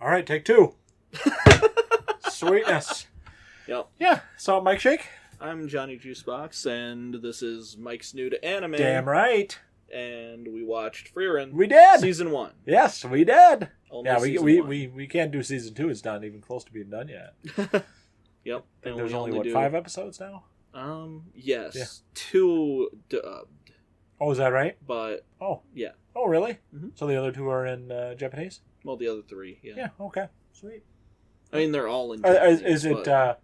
All right, take two. Sweetness. Yep. Yeah, so Mikeshake. I'm Johnny Juicebox, and this is Mike's New to Anime. Damn right. And we watched Frieren. We did. Season 1. Yes, we did. Only yeah, season one. we can't do season 2. It's not even close to being done yet. Yep. And there's only 5 episodes now? Yes. Yeah. 2 dubbed. Oh, is that right? But, yeah. Oh, really? Mm-hmm. So the other 2 are in Japanese? Well, the other 3, yeah. Yeah, okay. Sweet. I mean, they're all in Japanese. Is it... But...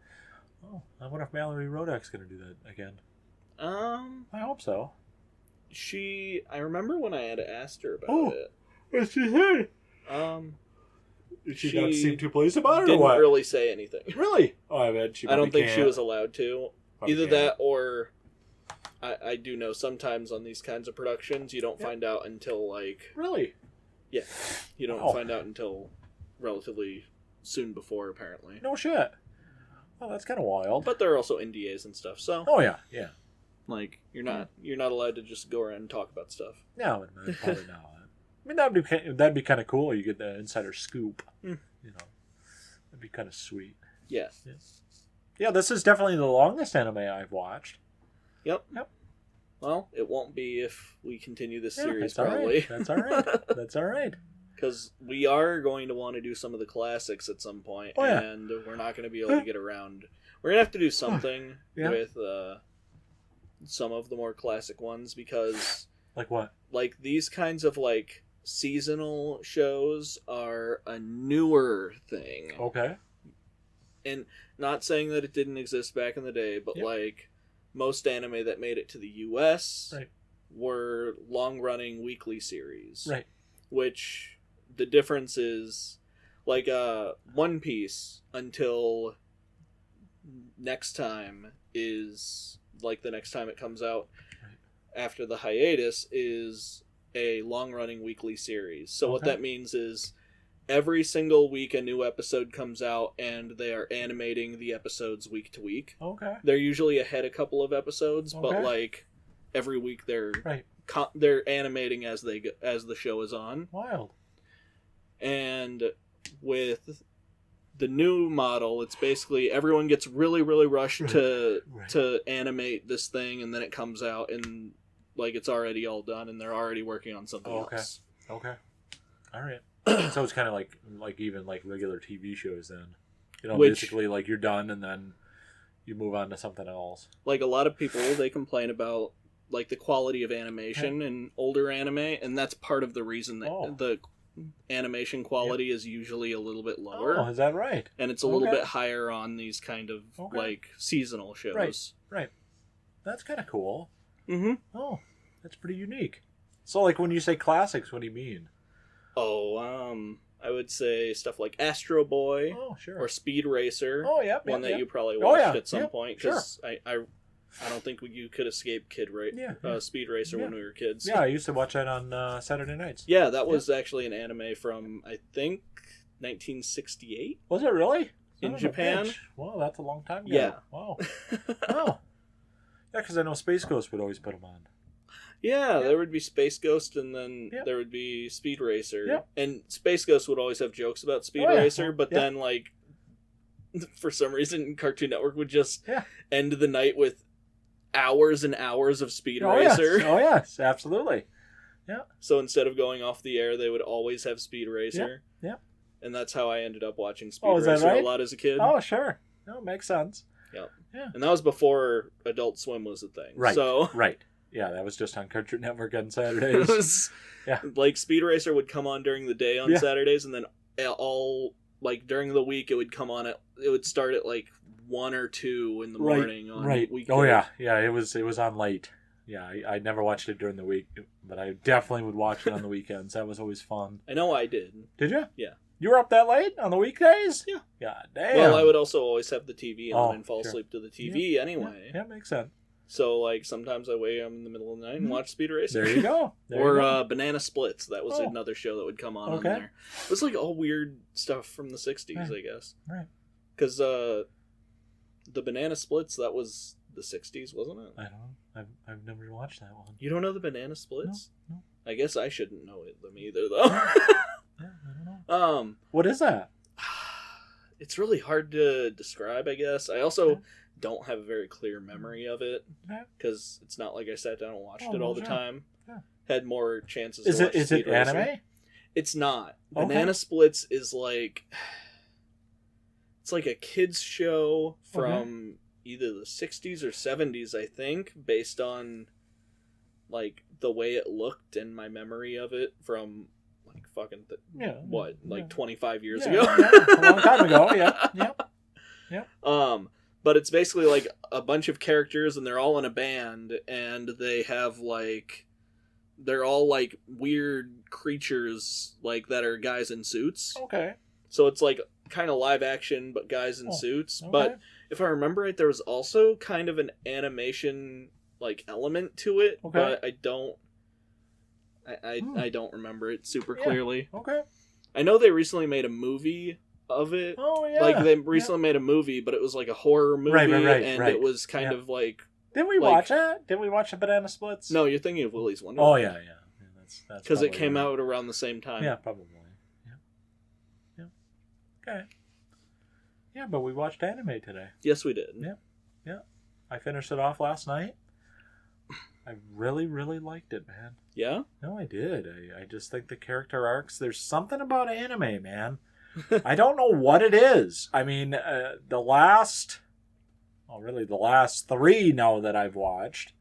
I wonder if Mallory Rodak's going to do that again. I hope so. I remember when I had asked her about it. What'd she say? Did she not seem too pleased about it, or what? Didn't really say anything. Really? Oh, I bet she. I don't think she was allowed to. Either can't. that, or I do know sometimes on these kinds of productions you don't find out until Really? Yeah, you don't find out until relatively soon before, apparently. No shit. Oh, that's kind of wild. But there are also NDAs and stuff, so. Oh yeah. You're not allowed to just go around and talk about stuff. No, probably not. I mean, that'd be kind of cool. You get the insider scoop. You know, that'd be kind of sweet. Yeah. Yeah, this is definitely the longest anime I've watched. Yep. Well, it won't be if we continue this series, that's probably. That's all right. That's all right. Because we are going to want to do some of the classics at some point, and we're not going to be able to get around. We're going to have to do something with some of the more classic ones, because... Like what? Like, these kinds of, seasonal shows are a newer thing. Okay. And not saying that it didn't exist back in the day, but, most anime that made it to the U.S. were long-running weekly series. Right. Which... The difference is, One Piece until next time is, the next time it comes out after the hiatus is a long-running weekly series. So what that means is every single week a new episode comes out, and they are animating the episodes week to week. Okay. They're usually ahead a couple of episodes, but, every week they're animating as the show is on. Wild. And with the new model, it's basically everyone gets really, really rushed to animate this thing, and then it comes out and it's already all done, and they're already working on something else. Okay. All right. So it's kind of like even regular TV shows then. Basically you're done and then you move on to something else. A lot of people, they complain about the quality of animation in older anime, and that's part of the reason that the animation quality is usually a little bit lower. Oh, is that right? And it's a little bit higher on these kind of seasonal shows. Right. That's kind of cool. Mm-hmm. Oh, that's pretty unique. So when you say classics, what do you mean? I would say stuff like Astro Boy. Oh, sure. Or Speed Racer. Oh, yeah. One that you probably watched at some point, Sure. because I don't think you could escape Speed Racer when we were kids. Yeah, I used to watch that on Saturday nights. Yeah, that was actually an anime from, I think, 1968. Was it really? In Japan. Wow, that's a long time ago. Yeah. Wow. Oh. Yeah, because I know Space Ghost would always put them on. Yeah, there would be Space Ghost, and then there would be Speed Racer. Yeah. And Space Ghost would always have jokes about Speed Racer, but then, for some reason, Cartoon Network would just end the night with hours and hours of Speed Racer. Yes. Oh, yes, absolutely. Yeah. So instead of going off the air, they would always have Speed Racer. Yeah. And that's how I ended up watching Speed is that Racer right? a lot as a kid. Oh, sure. No, makes sense. Yep. Yeah. And that was before Adult Swim was a thing. Right. So... Right. Yeah, that was just on Cartoon Network on Saturdays. Speed Racer would come on during the day on Saturdays, and then during the week it would come on it would start at 1 or 2 in the morning on weekdays. Oh yeah, it was on late. Yeah, I never watched it during the week, but I definitely would watch it on the weekends. That was always fun. I know I did. Did you? Yeah. You were up that late on the weekdays? Yeah. God damn. Well, I would also always have the TV on and fall asleep to the TV anyway. Yeah, makes sense. So, sometimes I wake up in the middle of the night and watch Speed Racer. There you go. Banana Splits. That was another show that would come on there. It was, all weird stuff from the 60s, I guess. Right. Because the Banana Splits, that was the 60s, wasn't it? I don't know. I've never watched that one. You don't know the Banana Splits? No. I guess I shouldn't know them either, though. Yeah, I don't know. What is that? It's really hard to describe, I guess. I also don't have a very clear memory of it because it's not like I sat down and watched it all the time. Yeah. Had more chances. Is it anime? It's not. Okay. Banana Splits is like it's like a kids show from either the 60s or 70s, I think, based on like the way it looked and my memory of it from like fucking 25 years ago. A long time ago. Yeah. But it's basically like a bunch of characters and they're all in a band and they have like they're all like weird creatures like that are guys in suits. Okay. So it's like kind of live action but guys in suits. Okay. But if I remember right, there was also kind of an animation like element to it, but I don't remember it super clearly. Okay. I know they recently made a movie of it. Oh yeah. Like they recently made a movie, but it was like a horror movie, and it was kind of like. Didn't we watch that? Didn't we watch the Banana Splits? No, you're thinking of Willy's Wonderland. Oh yeah. That's because it came out around the same time. Yeah, probably. Yeah. Okay. Yeah, but we watched anime today. Yes, we did. Yeah. I finished it off last night. I really, really liked it, man. Yeah? No, I did. I just think the character arcs, there's something about anime, man. I don't know what it is. I mean, the last 3 now that I've watched.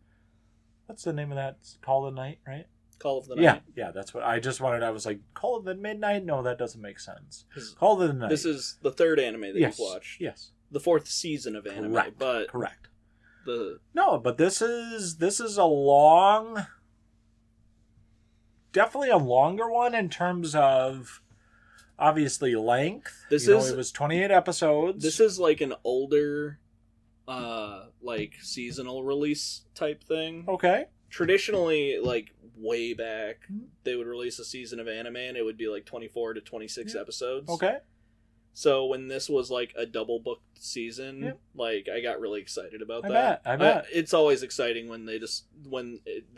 What's the name of that? Call of the Night, right? Call of the Night. Yeah, that's what I just wanted. I was like, Call of the Midnight? No, that doesn't make sense. Call of the Night. This is the 3rd anime that you've watched. Yes. The 4th season of anime. Correct. But this is a long, definitely a longer one in terms of obviously length. It was 28 episodes. This is like an older, like seasonal release type thing. Okay. Traditionally, like way back, they would release a season of anime and it would be like 24 to 26 episodes. Okay. So when this was like a double booked season, like I got really excited about that. I bet. It's always exciting when they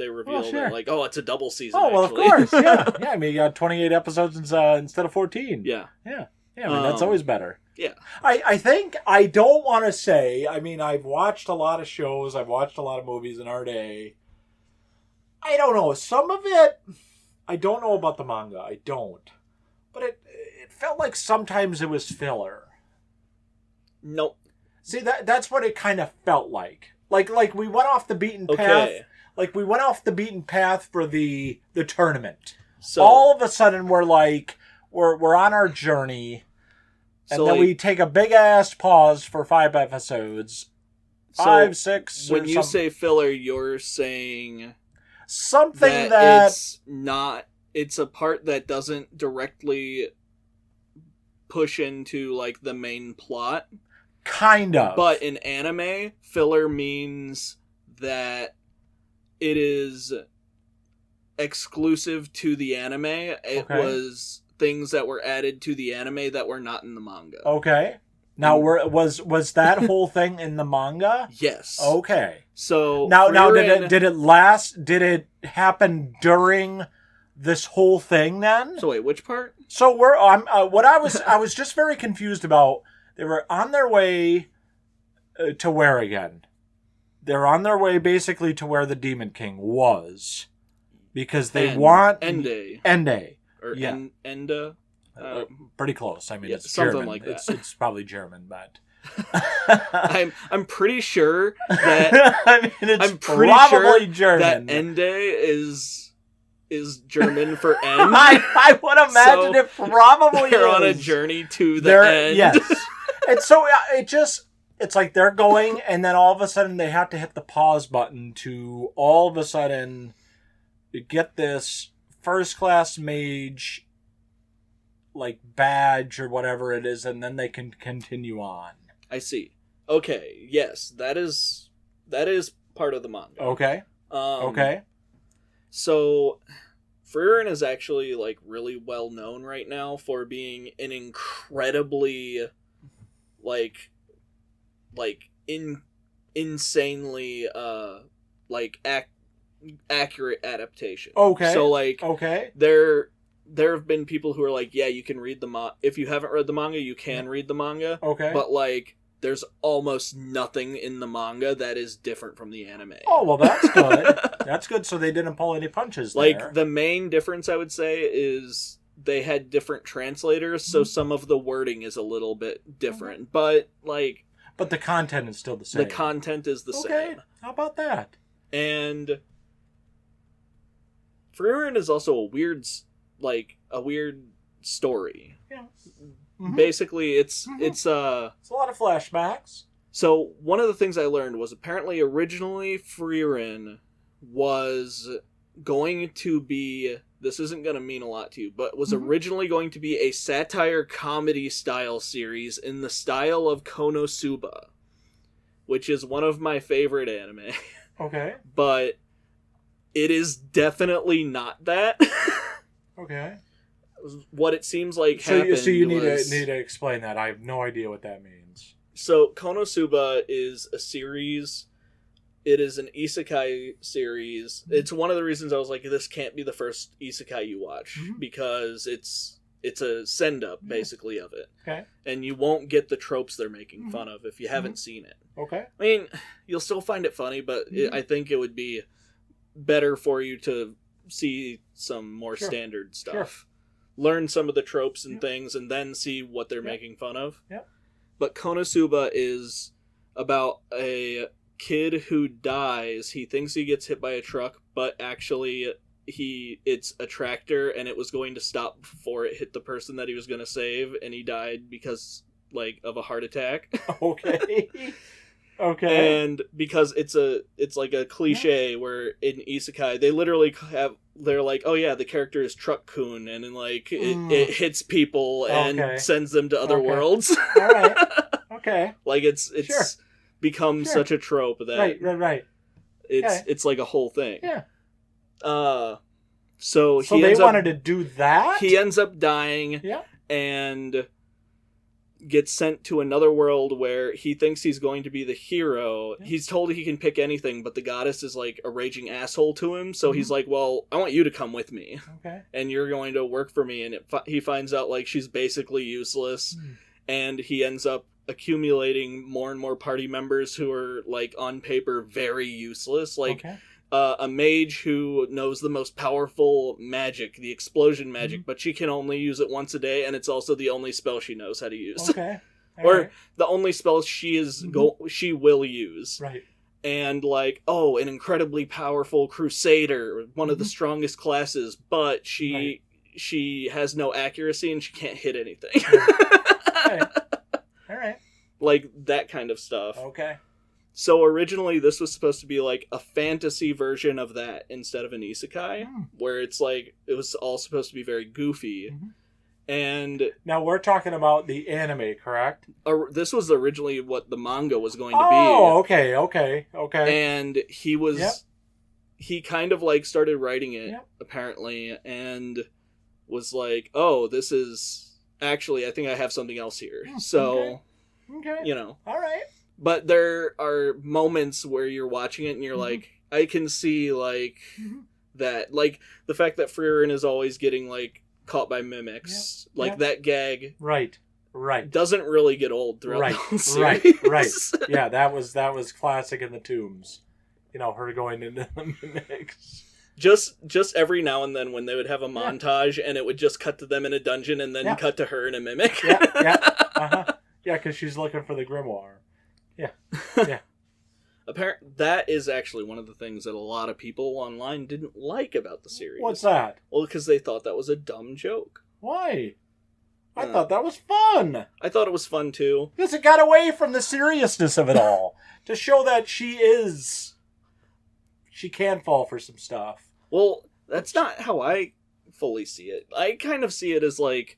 reveal that like, oh, it's a double season. Oh, well, of course, yeah. I mean, you got 28 episodes instead of 14. Yeah. I mean, that's always better. Yeah. I think, I don't want to say, I mean, I've watched a lot of shows, I've watched a lot of movies in our day. I don't know. Some of it, I don't know about the manga. I don't. But it felt like sometimes it was filler. Nope. See, that's what it kind of felt like. Like we went off the beaten path. Like we went off the beaten path for the tournament. So all of a sudden we're like we're on our journey, and then we take a big ass pause for 5 episodes. 5, 6. When you say filler, you're saying something that it's not. It's a part that doesn't directly push into like the main plot. Kind of. But in anime, filler means that it is exclusive to the anime. It was things that were added to the anime that were not in the manga. Okay. Now, was that whole thing in the manga? Yes. Okay. So now did it last? Did it happen during this whole thing then? So wait, which part? So I was just very confused about. They were on their way to where again? They're on their way basically to where the Demon King was, because they want Ende. Or Enda. Pretty close. I mean, it's something German. Like that. It's probably German, but I'm pretty sure that I mean, it's I'm pretty probably sure German. That Ende is German for end. I would imagine it probably they're is. on a journey to the end. Yes. And so it's like they're going, and then all of a sudden they have to hit the pause button to all of a sudden get this first class mage like badge or whatever it is, and then they can continue on. I see. Okay. Yes, that is part of the manga. Okay. Okay. So Frieren is actually like really well known right now for being an incredibly insanely accurate adaptation. Okay. So there have been people who are like, yeah, you can read the manga. If you haven't read the manga, you can read the manga. Okay. But, like, there's almost nothing in the manga that is different from the anime. Oh, well, that's good. That's good, so they didn't pull any punches there. Like, the main difference, I would say, is they had different translators, so some of the wording is a little bit different. But, like... But the content is still the same. The content is the same. Okay, how about that? And... Frieren is also a weird story. Yeah. Basically, it's a lot of flashbacks. So one of the things I learned was apparently originally Frieren was going to be, this isn't going to mean a lot to you, but was originally going to be a satire comedy style series in the style of Konosuba, which is one of my favorite anime. Okay. But it is definitely not that. Okay. What it seems like happened so you need was... to explain that. I have no idea what that means. So Konosuba is a series. It is an isekai series. It's one of the reasons I was like, this can't be the first isekai you watch, because it's a send-up, basically, of it. Okay. And you won't get the tropes they're making fun of if you haven't seen it. Okay. I mean, you'll still find it funny, but I think it would be better for you to see some more standard stuff. Sure. Learn some of the tropes and things, and then see what they're making fun of. Yep. But Konosuba is about a kid who dies. He thinks he gets hit by a truck, but actually it's a tractor, and it was going to stop before it hit the person that he was going to save, and he died because, like, of a heart attack. Okay. Okay. And because it's like a cliche where in isekai they literally they're like, oh yeah, the character is Truck-kun, and then like it hits people and sends them to other worlds. All right. Okay. Like it's become such a trope that right. It's like a whole thing. Yeah. So they wanted to do that? He ends up dying. Yeah. And gets sent to another world where he thinks he's going to be the hero. Yeah. He's told he can pick anything, but the goddess is like a raging asshole to him. So he's like, well, I want you to come with me. Okay. And you're going to work for me. And he finds out like she's basically useless. And he ends up accumulating more and more party members who are like on paper very useless. Like a mage who knows the most powerful magic, the explosion magic, but she can only use it once a day, and it's also the only spell she knows how to use. Okay. Or the only spell she she will use. Right. And like, an incredibly powerful crusader, one of the strongest classes, but she has no accuracy and she can't hit anything. Okay. All right. Like that kind of stuff. Okay. So originally this was supposed to be like a fantasy version of that instead of an isekai, where it's like, it was all supposed to be very goofy. And now we're talking about the anime, correct? This was originally what the manga was going to be. Oh, okay. And he kind of like started writing it, apparently, and was like, this is actually, I think I have something else here. So, you know. All right. But there are moments where you're watching it and you're like, I can see, like, that. Like, the fact that Frieren is always getting, like, caught by mimics. That gag. Right. Doesn't really get old throughout the whole series. Right. Yeah, that was classic in the Tombs. You know, her going into the mimics. Just every now and then when they would have a montage and it would just cut to them in a dungeon and then cut to her in a mimic. Yeah, because she's looking for the grimoire. Yeah. That is actually one of the things that a lot of people online didn't like about the series. What's that? Well, because they thought that was a dumb joke. Why? I thought that was fun. I thought it was fun, too. Because it got away from the seriousness of it all. To show that she can fall for some stuff. Well, that's not how I fully see it. I kind of see it as like...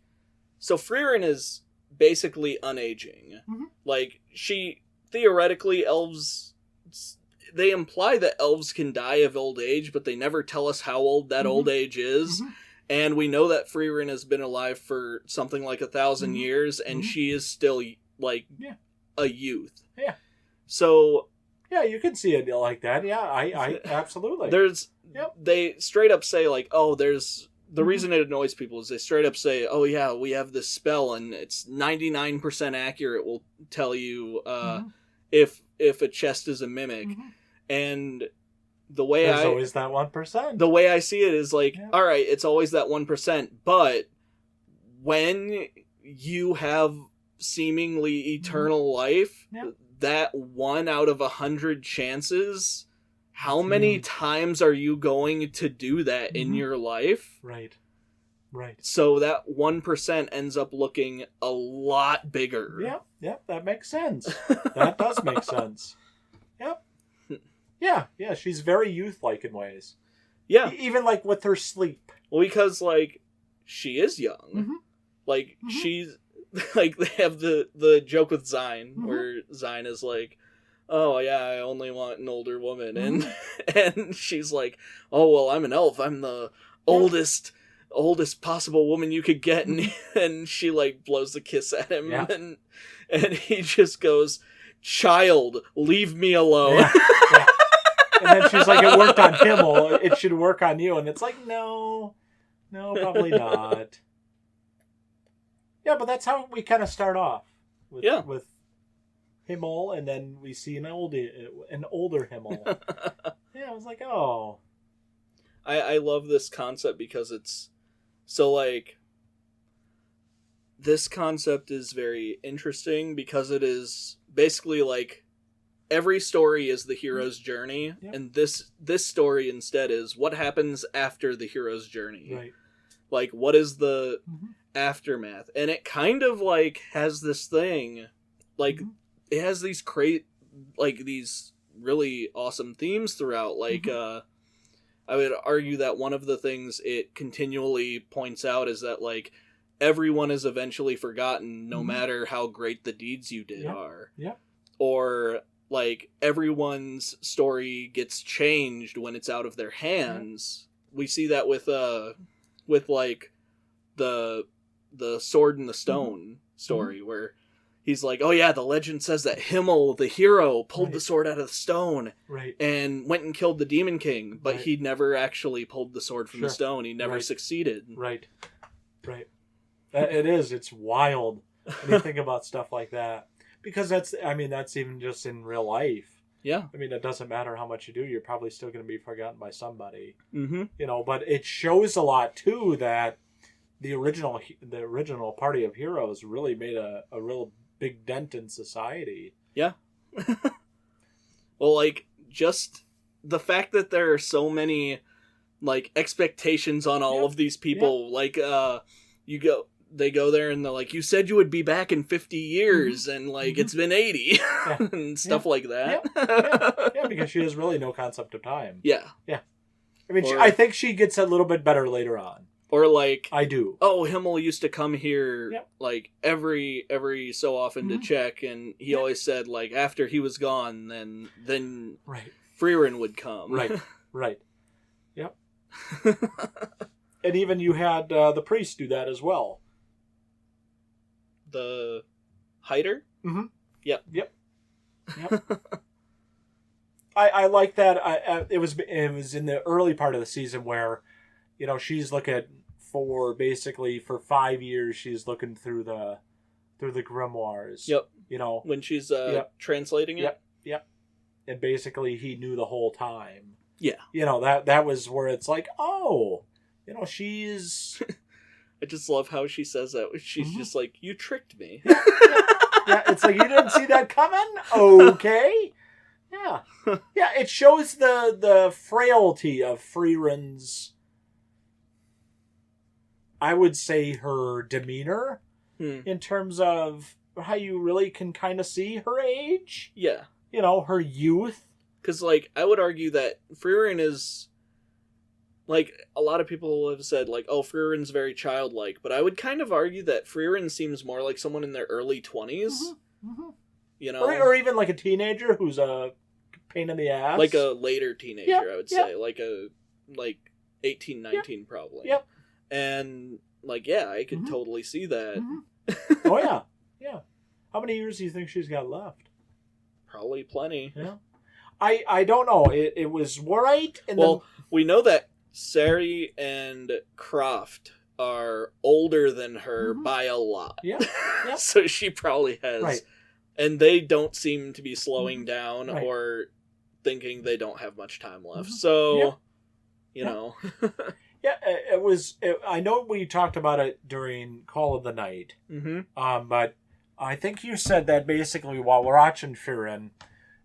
So Frieren is basically unaging. Like, theoretically, elves... They imply that elves can die of old age, but they never tell us how old that old age is. And we know that Frieren has been alive for something like 1,000 years, and she is still, like, a youth. Yeah. So... Yeah, you can see it like that. Yeah, I absolutely. They straight up say, like, there's the reason it annoys people is they straight up say, oh yeah, we have this spell and it's 99% accurate. We'll tell you if a chest is a mimic. And there's always that 1%. The way I see it is like, all right, it's always that 1%, but when you have seemingly eternal life, that 1 out of 100 chances, how many times are you going to do that in your life? Right. So that 1% ends up looking a lot bigger. Yep, that makes sense. That does make sense. Yep. Yeah, she's very youth-like in ways. Yeah. Even, like, with her sleep. Well, because, like, she is young. Like, she's... Like, they have the joke with Zine, where Zine is like, oh, yeah, I only want an older woman. And she's like, oh, well, I'm an elf. I'm the oldest possible woman you could get. And she, like, blows the kiss at him. And he just goes, child, leave me alone. Yeah. And then she's like, it worked on Himmel. It should work on you. And it's like, no, probably not. Yeah, but that's how we kind of start off. With Himmel, and then we see an older Himmel. I was like, oh. I love this concept because it's... So, like... This concept is very interesting because it is basically like... Every story is the hero's journey, and this story instead is what happens after the hero's journey. Right. Like, what is the aftermath? And it kind of, like, has this thing, like, it has these these really awesome themes throughout. Like, I would argue that one of the things it continually points out is that, like, everyone is eventually forgotten no matter how great the deeds you did are. Yeah. Or... like, everyone's story gets changed when it's out of their hands. We see that with like, the Sword in the Stone story, where he's like, oh yeah, the legend says that Himmel, the hero, pulled the sword out of the stone and went and killed the Demon King, but he never actually pulled the sword from the stone. He never succeeded. Right. It's wild when you think about stuff like that. Because that's even just in real life. Yeah. I mean, it doesn't matter how much you do, you're probably still going to be forgotten by somebody. But it shows a lot, too, that the original party of heroes really made a real big dent in society. Yeah. Well, like, just the fact that there are so many, like, expectations on all of these people. Like, they go there and they're like, you said you would be back in 50 years and like it's been 80 and stuff like that. Yeah, because she has really no concept of time. Yeah. I mean, I think she gets a little bit better later on. Or like, I do. Oh, Himmel used to come here like every so often to check, and he always said like after he was gone, then Frieren would come. Right. Yep. And even you had the priest do that as well. The hider? Mm-hmm. Yep. I like that. It was in the early part of the season where, she's looking for 5 years. She's looking through the grimoires. Yep. When she's translating it. Yep. And basically, he knew the whole time. Yeah. That was where it's like, oh, she's. I just love how she says that. She's just like, you tricked me. Yeah, it's like, you didn't see that coming? Okay. Yeah. Yeah, it shows the frailty of Frieren's, I would say, her demeanor in terms of how you really can kind of see her age. Yeah. Her youth. Because, like, I would argue that Frieren is... Like, a lot of people have said, like, oh, Frieren's very childlike. But I would kind of argue that Frieren seems more like someone in their early 20s. Or even like a teenager who's a pain in the ass. Like a later teenager, I would say. Like 18, 19 probably. Yep. And, like, I could totally see that. Oh, yeah. Yeah. How many years do you think she's got left? Probably plenty. Yeah. I don't know. It was right. And we know that Sari and Croft are older than her by a lot. Yeah. So she probably has... Right. And they don't seem to be slowing down Right. or thinking they don't have much time left. So, you know. Yeah, it was... I know we talked about it during Call of the Night. But I think you said that basically while we're watching Frieren,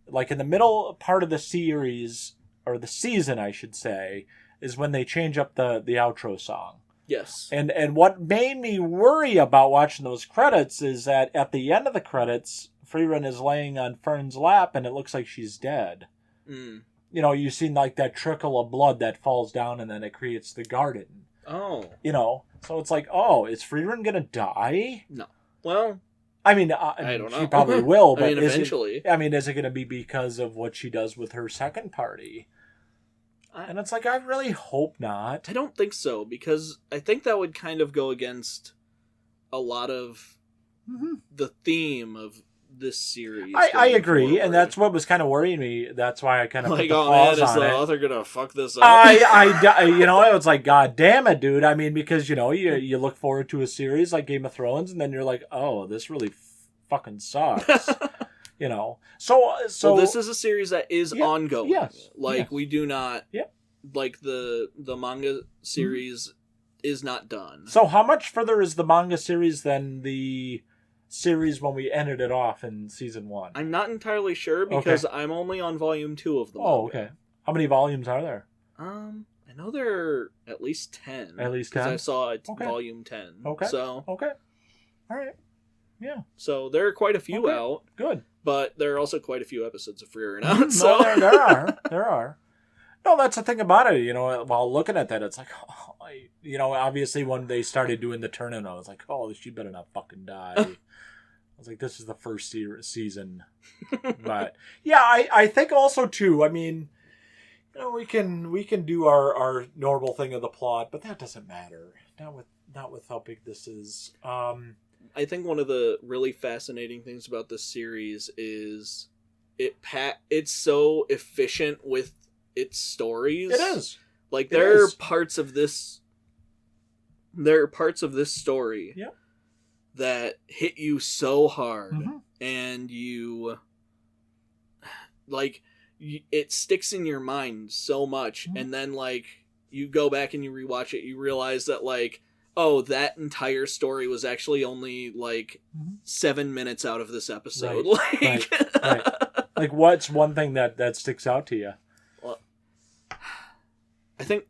like in the middle part of the series, or the season, I should say, is when they change up the outro song. Yes. And what made me worry about watching those credits is that at the end of the credits, Frieren is laying on Fern's lap and it looks like she's dead. Mm. You know, you've seen like that trickle of blood that falls down and then it creates the garden. Oh. You know, so it's like, oh, is Frieren going to die? No. Well... I mean, I don't know. She probably will, but I mean, eventually. Is it going to be because of what she does with her second party? And it's like, I really hope not. I don't think so, because I think that would kind of go against a lot of the theme of this series. I agree, forward. And that's what was kind of worrying me. That's why I kind of put the pause on it. Is the author going to fuck this up? I was like, God damn it, dude. I mean, because, you know, you look forward to a series like Game of Thrones, and then you're like, oh, this really fucking sucks. You know, so well, this is a series that is ongoing. Yes, we do not. Like the manga series is not done. So how much further is the manga series than the series when we ended it off in season 1? I'm not entirely sure because I'm only on volume 2 of the manga. Oh, okay. How many volumes are there? I know there are at least 10. At least 10? Because I saw volume 10. Okay. So. Okay. All right. Yeah. So there are quite a few out. Good. But there are also quite a few episodes of Frieren out. So. No, there are. No, that's the thing about it. You know, while looking at that, it's like, obviously when they started doing the turn-in, I was like, oh, she better not fucking die. I was like, this is the first season. But yeah, I think also too, I mean, you know, we can do our normal thing of the plot, but that doesn't matter. Not with how big this is. I think one of the really fascinating things about this series is it's so efficient with its stories. It is. Like there are parts of this story that hit you so hard and you like it sticks in your mind so much and then like you go back and you rewatch it, you realize that like, oh, that entire story was actually only like 7 minutes out of this episode. Right. Right. Like what's one thing that sticks out to you? Well, I think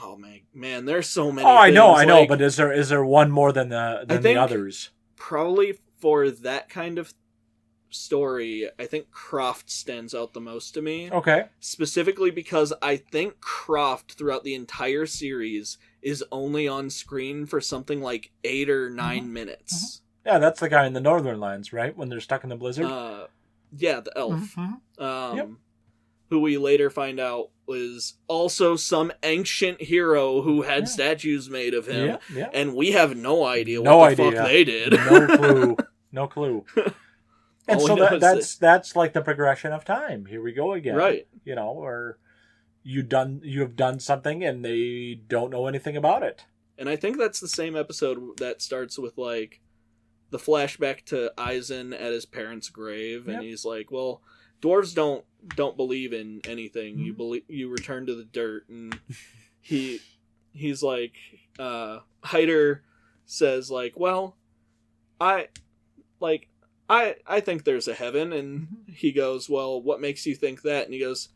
oh man, there's so many. Oh, I know, but is there one more than the others? Probably for that kind of story, I think Croft stands out the most to me. Okay. Specifically because I think Croft throughout the entire series is only on screen for something like 8 or 9 minutes. Yeah, that's the guy in the Northern Lands, right? When they're stuck in the blizzard. Yeah, the elf. Who we later find out was also some ancient hero who had statues made of him, and we have no idea what the fuck they did. No clue. And so that's like the progression of time. Here we go again. Right. You know, or you have done something and they don't know anything about it. And I think that's the same episode that starts with like the flashback to Eisen at his parents' grave, and he's like, "Well, dwarves don't believe in anything. You return to the dirt." And he's like, Hyder says like, "Well, I think there's a heaven," and he goes, "Well, what makes you think that?" And he goes,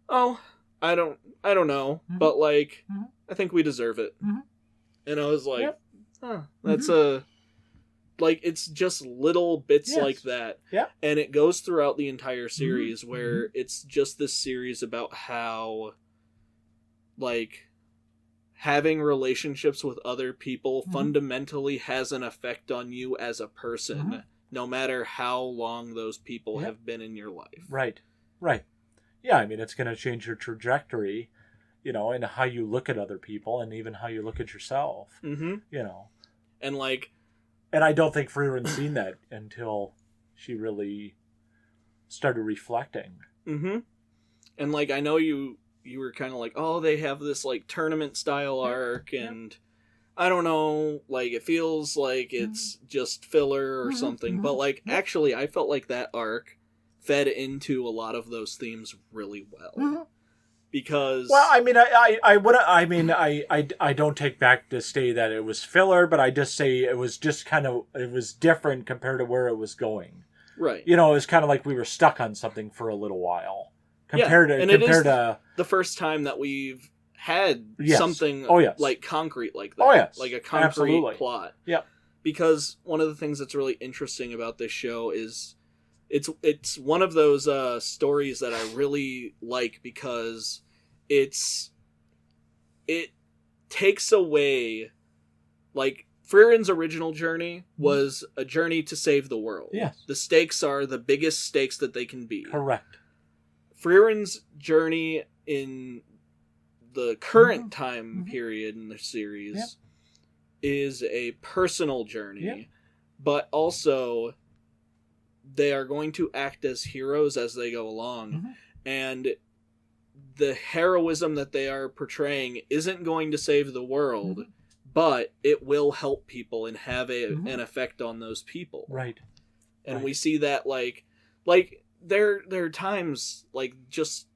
"Oh, I don't know, but like, I think we deserve it." And I was like, that's like, it's just little bits like that. Yeah. And it goes throughout the entire series where it's just this series about how, like, having relationships with other people fundamentally has an effect on you as a person, no matter how long those people have been in your life. Right. Yeah, I mean, it's going to change your trajectory, you know, and how you look at other people and even how you look at yourself, you know. And, like... And I don't think Frieren's seen that until she really started reflecting. And, like, I know you you were kind of like, oh, they have this like tournament style arc, and I don't know, like it feels like it's just filler or something, but like actually I felt like that arc fed into a lot of those themes really well. Because I don't take back to say that it was filler, but I just say it was just it was different compared to where it was going. Right. It was kind of like we were stuck on something for a little while. Compared to the first time that we've had something like concrete like that. Oh, yes. Like a concrete plot. Yeah. Because one of the things that's really interesting about this show is it's one of those stories that I really like because it takes away, like, Frieren's original journey was a journey to save the world. Yes. The stakes are the biggest stakes that they can be. Correct. Frieren's journey in the current time period in the series is a personal journey, but also they are going to act as heroes as they go along, and the heroism that they are portraying isn't going to save the world, but it will help people and have an effect on those people. Right. And we see that like there are times like just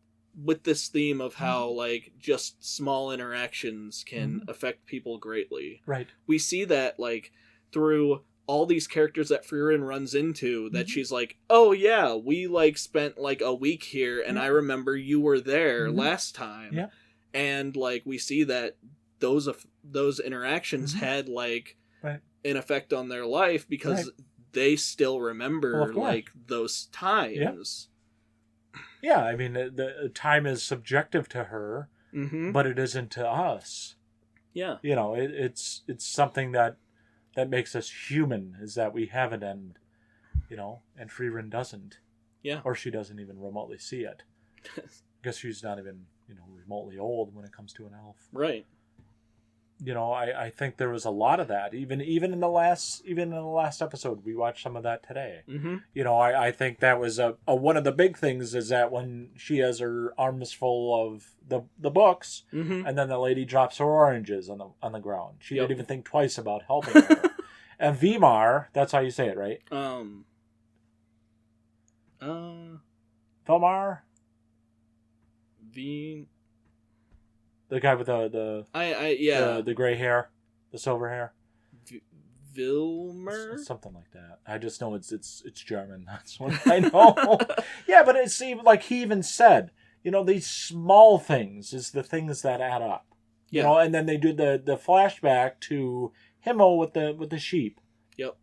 with this theme of how like just small interactions can affect people greatly. Right. We see that like through all these characters that Frieren runs into, that she's like, oh yeah, we like spent like a week here and I remember you were there last time. Yeah. And like we see that those interactions had like an effect on their life because they still remember like those times. Yeah, I mean, the time is subjective to her, but it isn't to us. Yeah. It's something that makes us human, is that we have it, and Frieren doesn't. Yeah. Or she doesn't even remotely see it. I guess she's not even, remotely old when it comes to an elf. Right. I think there was a lot of that. Even in the last episode, we watched some of that today. I think that was a one of the big things, is that when she has her arms full of the books, and then the lady drops her oranges on the ground, she didn't even think twice about helping her. And Vimar, that's how you say it, right? Vilmar? The guy with the gray hair, the silver hair. Vilmer? Something like that. I just know it's German. That's what I know. Yeah, but it's even like he even said, these small things is the things that add up. And then they do the flashback to Himmel with the sheep. Yep.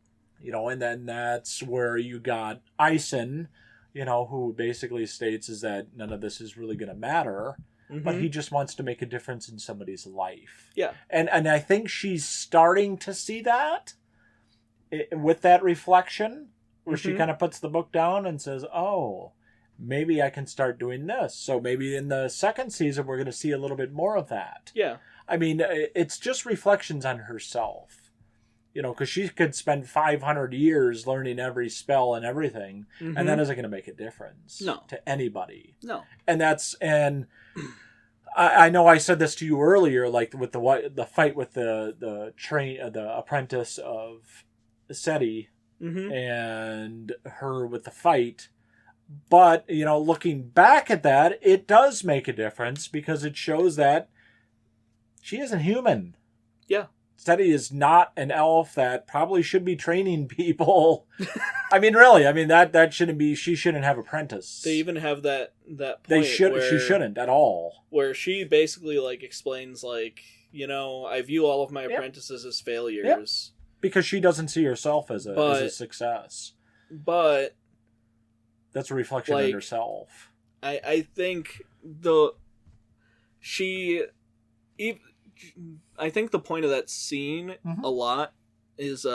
And then that's where you got Eisen, who basically states is that none of this is really going to matter. But he just wants to make a difference in somebody's life. Yeah. And I think she's starting to see that with that reflection, where she kind of puts the book down and says, oh, maybe I can start doing this. So maybe in the second season, we're going to see a little bit more of that. Yeah. I mean, it's just reflections on herself. Because she could spend 500 years learning every spell and everything, and that isn't going to make a difference to anybody. No. And I know I said this to you earlier, like with the fight with the apprentice of Seti and her with the fight. But, looking back at that, it does make a difference because it shows that she isn't human. Yeah. Seti is not an elf that probably should be training people. I mean, really. I mean, that shouldn't be. She shouldn't have apprentices. They even have that point. She shouldn't at all. Where she basically like explains like, I view all of my apprentices as failures because she doesn't see herself as a success. But that's a reflection of herself. I think I think the point of that scene a lot is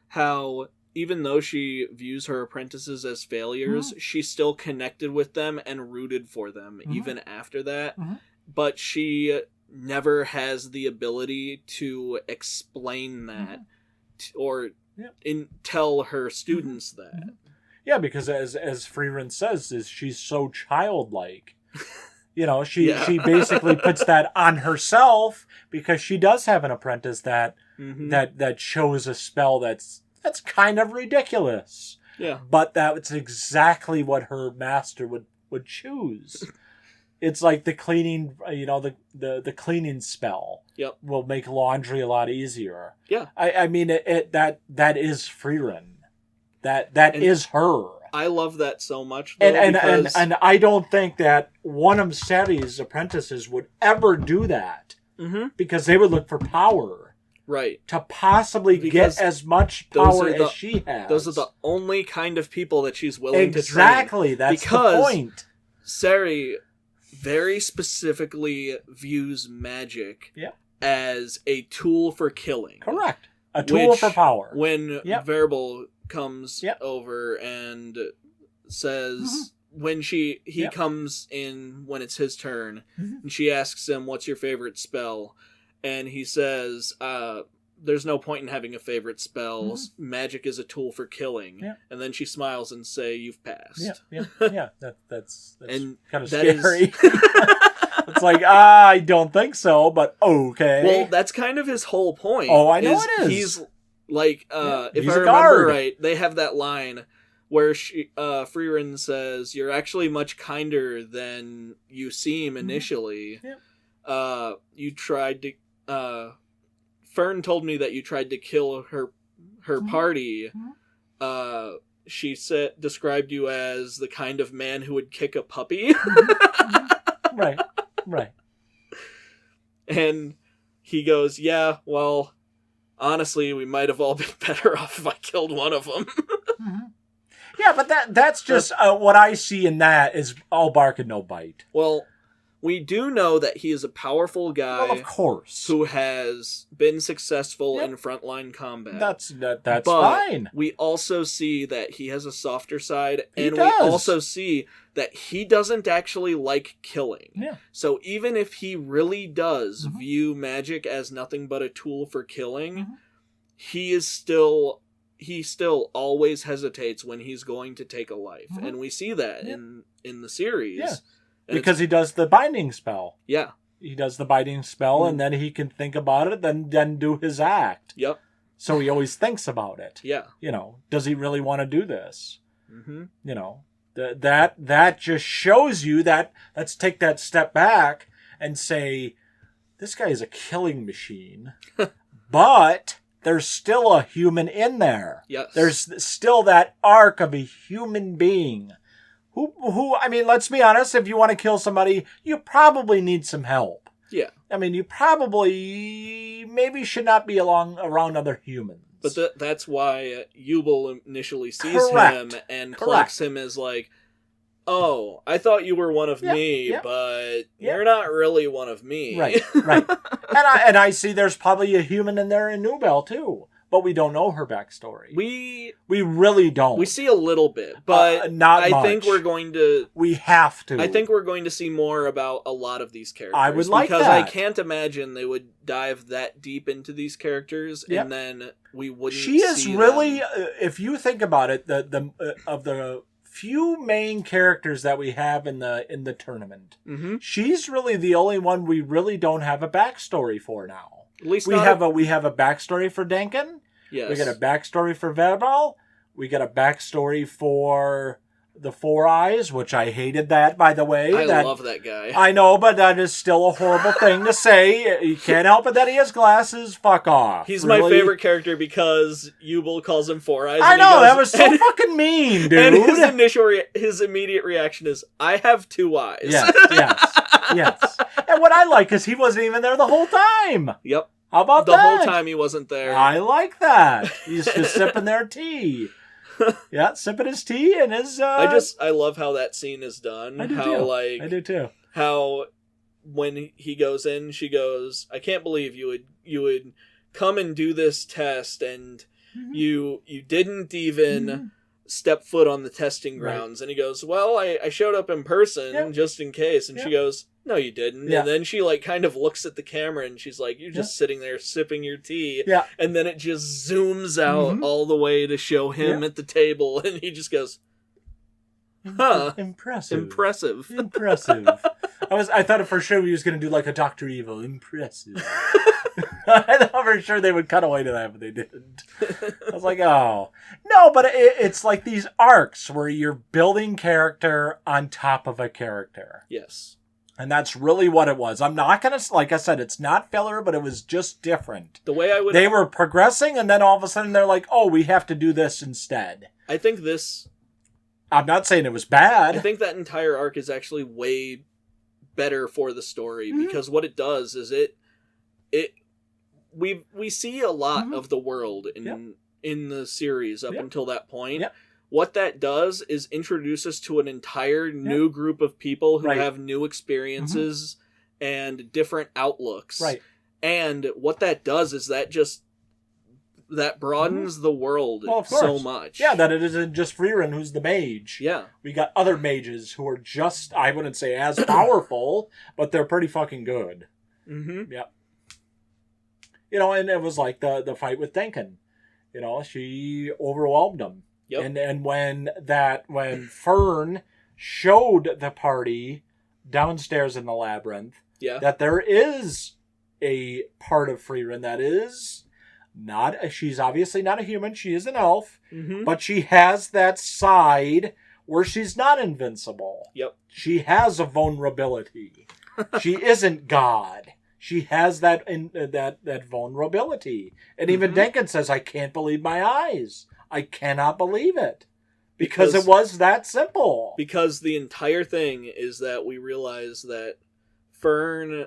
how even though she views her apprentices as failures, she's still connected with them and rooted for them even after that. But she never has the ability to explain that or tell her students that. Yeah, because as Frieren says, she's so childlike. You know, she basically puts that on herself because she does have an apprentice that that shows a spell that's kind of ridiculous. Yeah. But that's exactly what her master would choose. It's like the cleaning, you know, the cleaning spell. Yep. Will make laundry a lot easier. Yeah. I mean that is Frieren. That is her. I love that so much, though, and I don't think that one of Sari's apprentices would ever do that because they would look for power, right? To possibly get as much power as she has. Those are the only kind of people that she's willing to train. Exactly, that's the point. Sari very specifically views magic as a tool for killing. Correct, a tool for power. When Variable comes over and says when he comes in when it's his turn and she asks him, what's your favorite spell, and he says there's no point in having a favorite spell. Magic is a tool for killing. And then she smiles and say, you've passed. That's and kind of scary. It's like, I don't think so, but okay. Well, that's kind of his whole point. Oh, I know it is. He's like, if I remember right, they have that line where Frieren says, "You're actually much kinder than you seem initially." You tried to. Fern told me that you tried to kill her party. She described you as the kind of man who would kick a puppy. Right. And he goes, "Yeah, well. Honestly, we might have all been better off if I killed one of them." Yeah, but that's just what I see in that is all bark and no bite. Well, we do know that he is a powerful guy, well, of course, who has been successful in frontline combat. That's but fine. We also see that he has a softer side, and we also see that he doesn't actually like killing. Yeah. So even if he really does view magic as nothing but a tool for killing, he still always hesitates when he's going to take a life, and we see that in the series. Yeah. Because he does the binding spell. Yeah. He does the binding spell, and then he can think about it, then do his act. Yep. So he always thinks about it. Yeah. You know, does he really want to do this? You know, that just shows you that, let's take that step back and say, this guy is a killing machine, but there's still a human in there. Yes. There's still that arc of a human being. Who? I mean, let's be honest. If you want to kill somebody, you probably need some help. Yeah. I mean, you probably maybe should not be around other humans. But that's why Yubel initially sees him and collects him as like, oh, I thought you were one of me, but you're not really one of me. Right. And I see there's probably a human in there in Nubel too. But we don't know her backstory. We really don't. We see a little bit, but not much. I think we're going to... We have to. I think we're going to see more about a lot of these characters. I would like because that. I can't imagine they would dive that deep into these characters, and then we wouldn't see She is really, them. if you think about it, of the few main characters that we have in the tournament, she's really the only one we really don't have a backstory for now. At least we have a backstory for Denken. Yes. We got a backstory for Verbal. We got a backstory for the Four Eyes, which I hated that, by the way. I love that guy. I know, but that is still a horrible thing to say. You can't help it that he has glasses. Fuck off. He's my favorite character because Yubel calls him Four Eyes. I know, that was so fucking mean, dude. And his immediate reaction is, I have two eyes. Yes. And what I like is he wasn't even there the whole time. Yep. How about that? The whole time he wasn't there. I like that. He's just sipping their tea. Yeah, sipping his tea and his... I love how that scene is done. I do too. How when he goes in, she goes, I can't believe you would come and do this test and you didn't even step foot on the testing grounds. And he goes, well, I showed up in person just in case. And she goes, no, you didn't. And then she like kind of looks at the camera and she's like, you're just sitting there sipping your tea. Yeah. And then it just zooms out all the way to show him at the table. And he just goes, Huh. Impressive. I thought for sure he was going to do like a Dr. Evil. Impressive. I thought for sure they would cut away to that, but they didn't. I was like, oh. No, but it's like these arcs where you're building character on top of a character. Yes. And that's really what it was. I'm not going to, like I said, it's not filler, but it was just different. The way I would... They were progressing, and then all of a sudden they're like, oh, we have to do this instead. I think this... I'm not saying it was bad. I think that entire arc is actually way better for the story, because what it does is we see a lot of the world in the series up until that point. Yep. What that does is introduce us to an entire new group of people who have new experiences and different outlooks. Right. And what that does is that broadens the world so much. Yeah, that it isn't just Frieren who's the mage. Yeah. We got other mages who are just, I wouldn't say as powerful, but they're pretty fucking good. Mm-hmm. Yeah. You know, and it was like the fight with Denkin. You know, she overwhelmed him. Yep. And when Fern showed the party downstairs in the labyrinth that there is a part of Frieren that is she's obviously not a human, she is an elf, but she has that side where she's not invincible. Yep. She has a vulnerability. She isn't God. She has that vulnerability. And even Denkin says, I can't believe my eyes. I cannot believe it. Because it was that simple. Because the entire thing is that we realize that Fern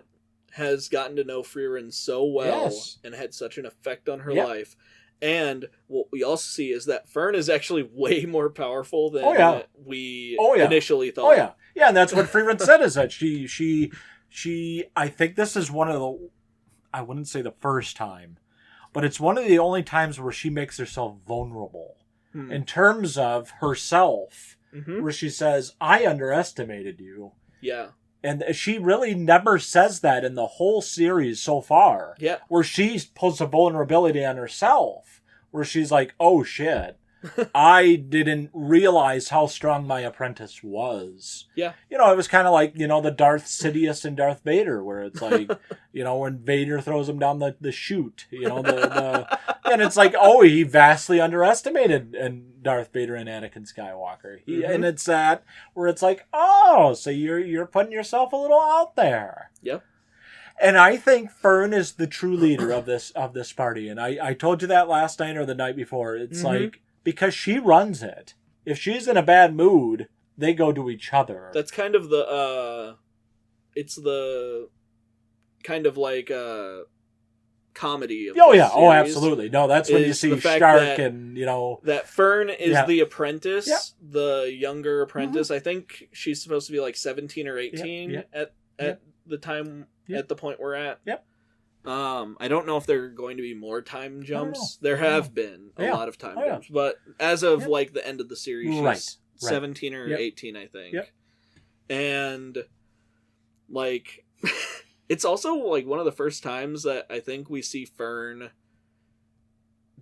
has gotten to know Frieren so well and had such an effect on her life. And what we also see is that Fern is actually way more powerful than we initially thought. Oh, yeah. Yeah, and that's what Frieren said, is that she I think this is one of the, I wouldn't say the first time, but it's one of the only times where she makes herself vulnerable in terms of herself, where she says, I underestimated you. Yeah. And she really never says that in the whole series so far. Yeah. Where she puts a vulnerability on herself. Where she's like, oh shit. I didn't realize how strong my apprentice was. Yeah. You know, it was kind of like, you know, the Darth Sidious and Darth Vader, where it's like, you know, when Vader throws him down the chute, you know, and it's like, oh, he vastly underestimated and Darth Vader and Anakin Skywalker. And it's that where it's like, oh, so you're putting yourself a little out there. Yep. And I think Fern is the true leader of this party. And I told you that last night or the night before. It's like, because she runs it. If she's in a bad mood, they go to each other. That's kind of the, it's the kind of like comedy of series. Oh, absolutely. No, that's when you see Stark and, you know. That Fern is the apprentice, the younger apprentice. I think she's supposed to be like 17 or 18 at the time, at the point we're at. Yep. I don't know if there are going to be more time jumps. There have been a lot of time jumps, but as of like the end of the series, she's 17 or 18, I think. Yep. And like, it's also like one of the first times that I think we see Fern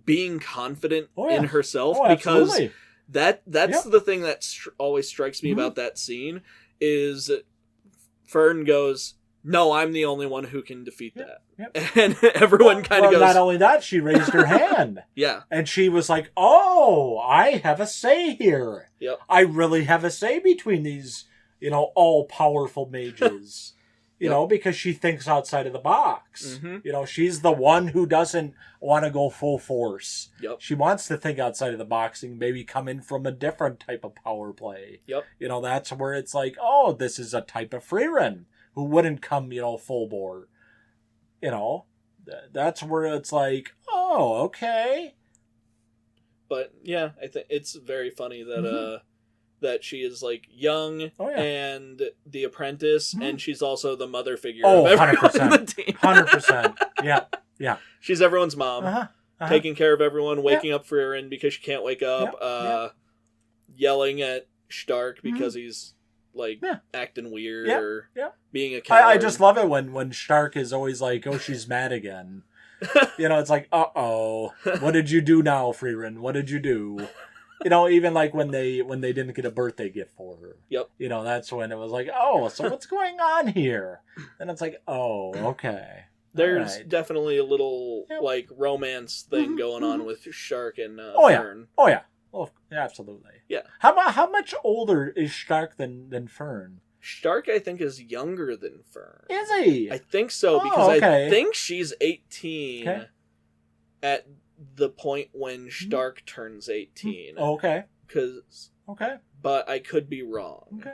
being confident in herself, because that's the thing that always strikes me about that scene is Fern goes, no, I'm the only one who can defeat that. Yep. And everyone kind of goes... Not only that, she raised her hand. Yeah. And she was like, oh, I have a say here. Yep. I really have a say between these, you know, all-powerful mages. You know, because she thinks outside of the box. You know, she's the one who doesn't want to go full force. Yep. She wants to think outside of the box and maybe come in from a different type of power play. Yep. You know, that's where it's like, oh, this is a type of Frieren who wouldn't come, you know, full bore. You know, that's where it's like, oh, okay. But yeah, I think it's very funny that that she is like young and the apprentice, and she's also the mother figure of everyone 100%. On the team. 100%. Yeah. She's everyone's mom, taking care of everyone, waking up Frieren because she can't wake up, yelling at Stark because he's like acting weird or being a coward. I just love it when Stark is always like, oh, she's mad again. You know, it's like, uh-oh, what did you do now, Frieren? What did you do? even like when they didn't get a birthday gift for her. Yep. That's when it was like, oh, so what's going on here? And it's like, oh, okay. There's definitely a little like romance thing going on with Shark and Fern. Oh yeah. Well, absolutely. Yeah. How much older is Shark than Fern? Shark, I think, is younger than Fern. Is he? I think so, because I think she's 18 at the point when Stark turns 18. Okay. But I could be wrong. Okay.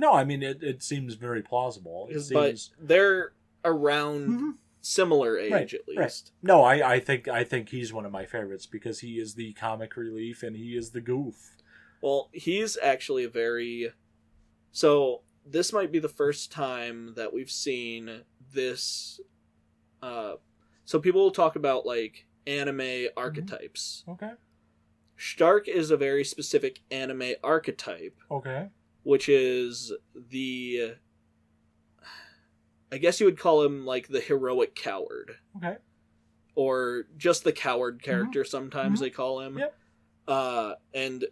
No, I mean, it seems very plausible. But they're around similar age, at least. Right. No, I think he's one of my favorites because he is the comic relief and he is the goof. Well, he's actually So, this might be the first time that we've seen this... So people will talk about, like, anime archetypes. Okay. Stark is a very specific anime archetype. Okay. Which is the... I guess you would call him, like, the heroic coward. Okay. Or just the coward character, sometimes they call him. Yep. And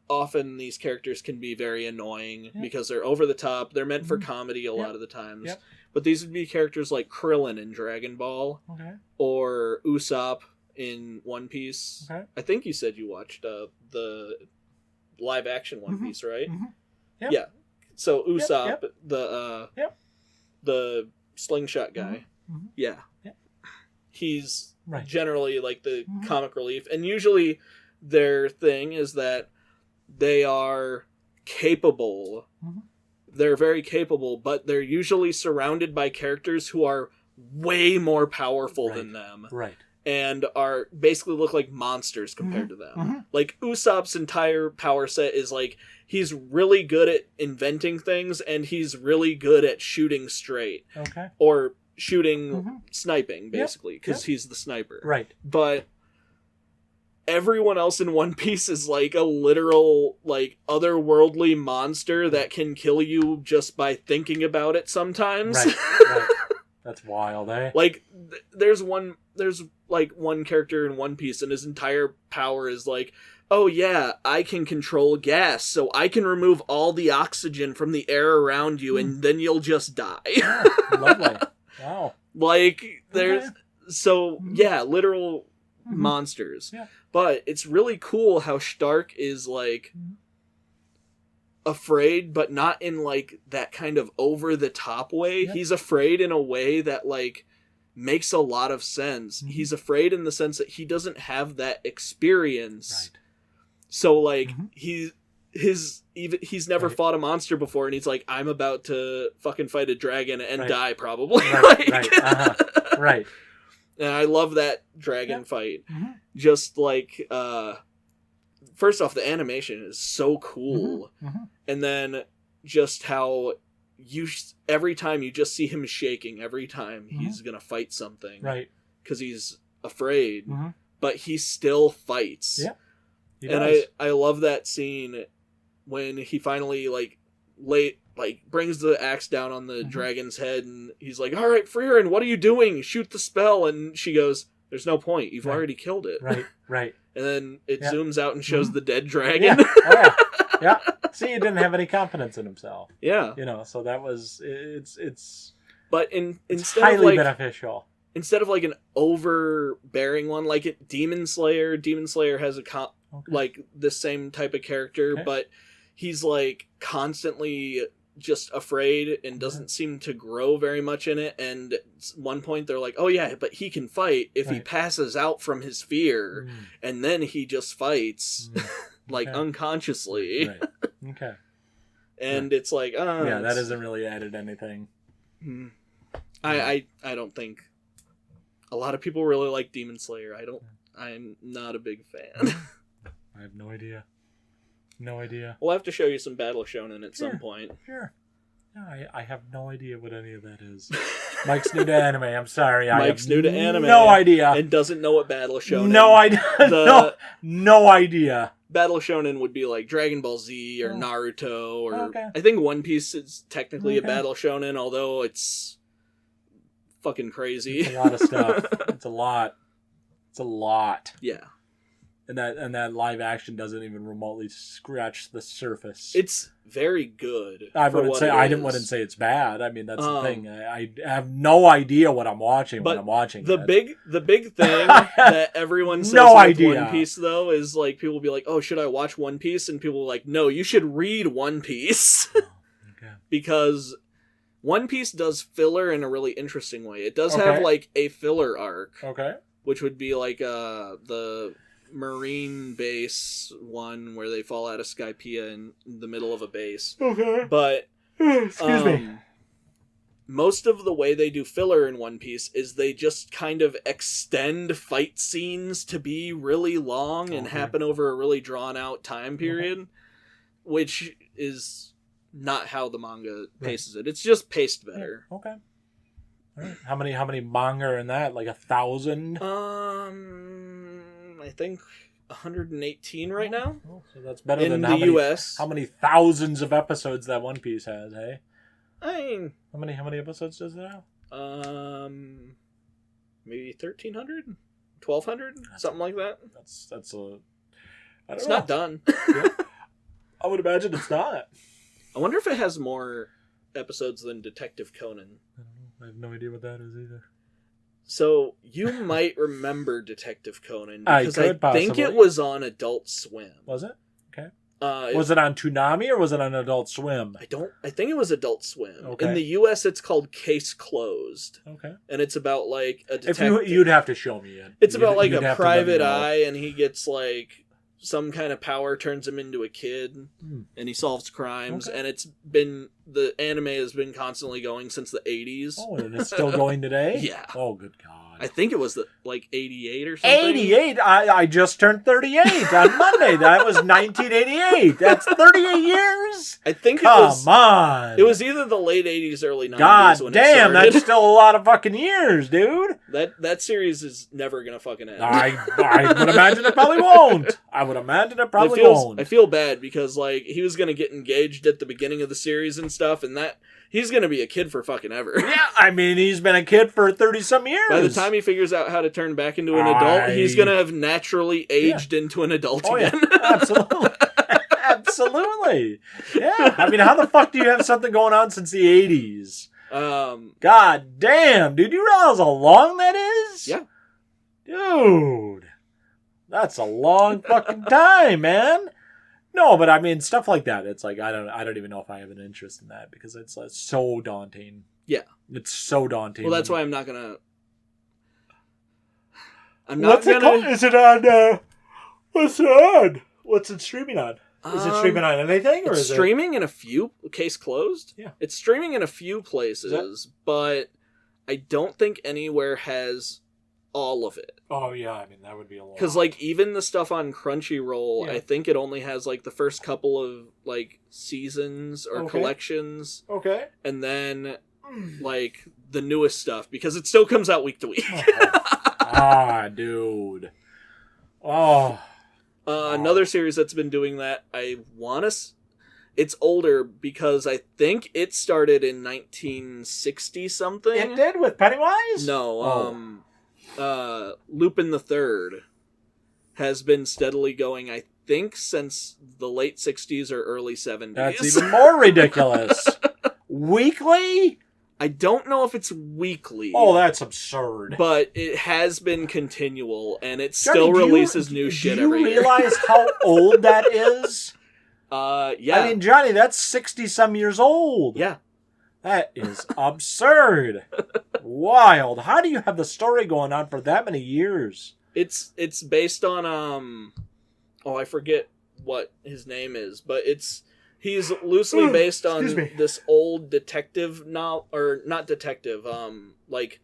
often these characters can be very annoying because they're over the top. They're meant for comedy a lot of the times. Yep. But these would be characters like Krillin in Dragon Ball. Okay. Or Usopp in One Piece. Okay. I think you said you watched the live action One Piece, right? Mm-hmm. Yep. Yeah. So Usopp, the the slingshot guy. Mm-hmm. Yeah. Yep. He's generally like the comic relief. And usually their thing is that they are capable. Mm-hmm. They're very capable, but they're usually surrounded by characters who are way more powerful than them. Right. And are basically look like monsters compared to them. Mm-hmm. Like Usopp's entire power set is like he's really good at inventing things and he's really good at shooting straight. Okay. Or shooting sniping basically because he's the sniper. Right. But everyone else in One Piece is like a literal like otherworldly monster that can kill you just by thinking about it sometimes. Right. That's wild, eh? Like there's one character in One Piece and his entire power is like, oh yeah, I can control gas, so I can remove all the oxygen from the air around you and then you'll just die. Lovely. Wow. Like there's literal monsters. Yeah. But it's really cool how Stark is like afraid, but not in like that kind of over the top way. He's afraid in a way that like makes a lot of sense. He's afraid in the sense that he doesn't have that experience. Right. So like he's never fought a monster before and he's like, I'm about to fucking fight a dragon and die probably. Right. And I love that dragon fight. Just like first off, the animation is so cool. And then just how every time you just see him shaking every time he's gonna fight something, right? Because he's afraid, but he still fights. Yeah, I love that scene when he finally brings the axe down on the dragon's head, and he's like, "All right, Frieren, what are you doing? Shoot the spell!" And she goes, "There's no point. You've already killed it." Right. And then it zooms out and shows the dead dragon. Yeah. See, he didn't have any confidence in himself. Yeah. So that was it's. But instead highly of like beneficial. Instead of like an overbearing one, like Demon Slayer has like the same type of character, but he's like constantly just afraid and doesn't seem to grow very much in it. And at one point they're like, oh yeah, but he can fight if he passes out from his fear, and then he just fights like unconsciously. Right. Okay. And it's like, that hasn't really added anything. I don't think a lot of people really like Demon Slayer. I'm not a big fan. I have no idea. No idea. We'll have to show you some Battle Shonen at some point. Sure. No, I have no idea what any of that is. Mike's new to anime. I'm sorry. Mike's new to anime. No idea. And doesn't know what Battle Shonen. No idea. No idea. Battle Shonen would be like Dragon Ball Z or Naruto or I think One Piece is technically a Battle Shonen, although it's fucking crazy. It's a lot of stuff. It's a lot. Yeah. And that live action doesn't even remotely scratch the surface. It's very good. I wouldn't say it's bad. I mean, that's the thing. I have no idea what I'm watching when I'm watching the big thing that everyone says One Piece though is like people will be like, "Oh, should I watch One Piece?" And people are like, "No, you should read One Piece." Okay. Because One Piece does filler in a really interesting way. It does have like a filler arc. Okay. Which would be like the Marine base one where they fall out of Skypiea in the middle of a base. Okay. But excuse me. Most of the way they do filler in One Piece is they just kind of extend fight scenes to be really long and happen over a really drawn out time period, which is not how the manga paces it. It's just paced better. Okay. All right. How many manga are in that? Like 1,000? I think 118 right now. Oh, so that's better than the US. How many thousands of episodes that One Piece has, hey? I mean, how many episodes does it have? Maybe 1,300, 1,200, something like that. That's a. It's not done. Yeah. I would imagine it's not. I wonder if it has more episodes than Detective Conan. I don't know. I have no idea what that is either. So, you might remember Detective Conan, because I think it was on Adult Swim. Was it? Okay. Was it on Toonami or was it on Adult Swim? I think it was Adult Swim. Okay. In the US, it's called Case Closed. Okay. And it's about, like, a detective. You'd have to show me it. It's about, like, a private eye, and he gets, like, some kind of power turns him into a kid, and he solves crimes, and the anime has been constantly going since the 80s. Oh, and it's still going today? Yeah. Oh, good God. I think it was 88 or something. 88? I just turned 38 on Monday. That was 1988. That's 38 years? I think Come on. It was either the late 80s, early 90s God when damn, that's still a lot of fucking years, dude. That series is never going to fucking end. I would imagine it probably won't. I feel bad because, like, he was going to get engaged at the beginning of the series and stuff, and that he's going to be a kid for fucking ever. Yeah, I mean, he's been a kid for 30-some years. By the time he figures out how to turn back into an adult, he's going to have naturally aged into an adult again. Yeah, absolutely. Absolutely. Yeah, I mean, how the fuck do you have something going on since the 80s? God damn, dude, you realize how long that is? Yeah. Dude, that's a long fucking time, man. No, but I mean, stuff like that. It's like I don't even know if I have an interest in that because it's so daunting. Yeah, it's so daunting. Well, that's why I'm not gonna. What's it called? Is it on? What's it on? What's it streaming on? Is it streaming on anything, or it's is streaming in a few? Case closed. Yeah, it's streaming in a few places, but I don't think anywhere has all of it. Oh yeah, I mean that would be a lot. Because like even the stuff on Crunchyroll, I think it only has like the first couple of like seasons or collections. Okay. And then like the newest stuff because it still comes out week to week. Dude. Oh. Another series that's been doing that, it's older because I think it started in 1960 something. It did with Pennywise? No, Lupin the Third has been steadily going, I think, since the late 60s or early 70s. That's even more ridiculous. Weekly? I don't know if it's weekly. Oh, that's absurd. But it has been continual, and it still releases new shit every year. Do you realize how old that is? Yeah. I mean, Johnny, that's 60-some years old. Yeah. That is absurd. Wild. How do you have the story going on for that many years? It's based on, I forget what his name is, but he's loosely based on this old detective novel, or not detective, like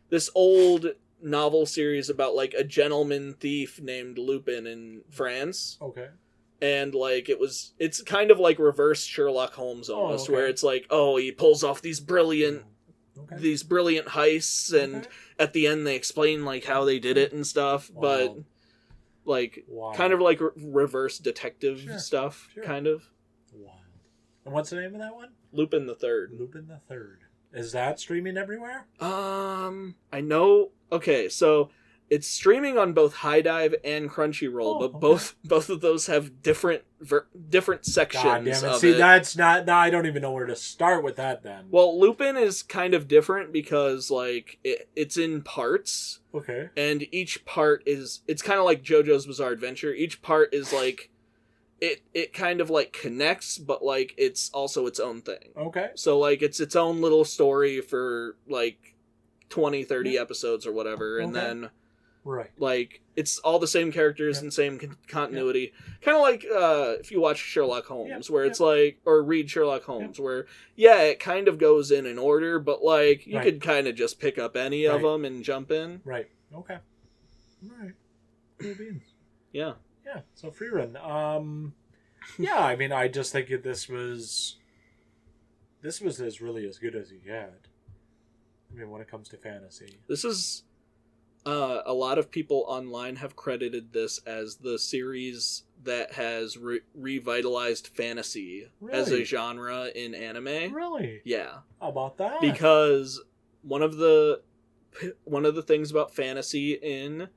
this old novel series about like a gentleman thief named Lupin in France. Okay. And like it's kind of like reverse Sherlock Holmes almost, where it's like, he pulls off these brilliant heists, and at the end they explain like how they did it and stuff, but like kind of like reverse detective stuff, kind of. Wow. And what's the name of that one? Lupin the Third. Lupin the Third. Is that streaming everywhere? I know. Okay, so It's streaming on both High Dive and Crunchyroll, but both of those have different sections. God damn it! See, that's not. No, I don't even know where to start with that. Then, well, Lupin is kind of different because like it's in parts. Okay. And each part it's kind of like JoJo's Bizarre Adventure. Each part is like it kind of like connects, but like it's also its own thing. Okay. So like it's its own little story for like 20, 30 episodes or whatever, and then. Right. Like, it's all the same characters and same continuity. Kind of like if you watch Sherlock Holmes, where it's like, or read Sherlock Holmes, where, it kind of goes in an order, but like, you could kind of just pick up any of them and jump in. Right. Okay. All right. Cool beans. Yeah. Yeah. So, Frieren. I mean, I just think this was as really as good as he had. I mean, when it comes to fantasy. This is... a lot of people online have credited this as the series that has revitalized fantasy as a genre in anime. Really? Yeah. How about that? Because one of the things about fantasy in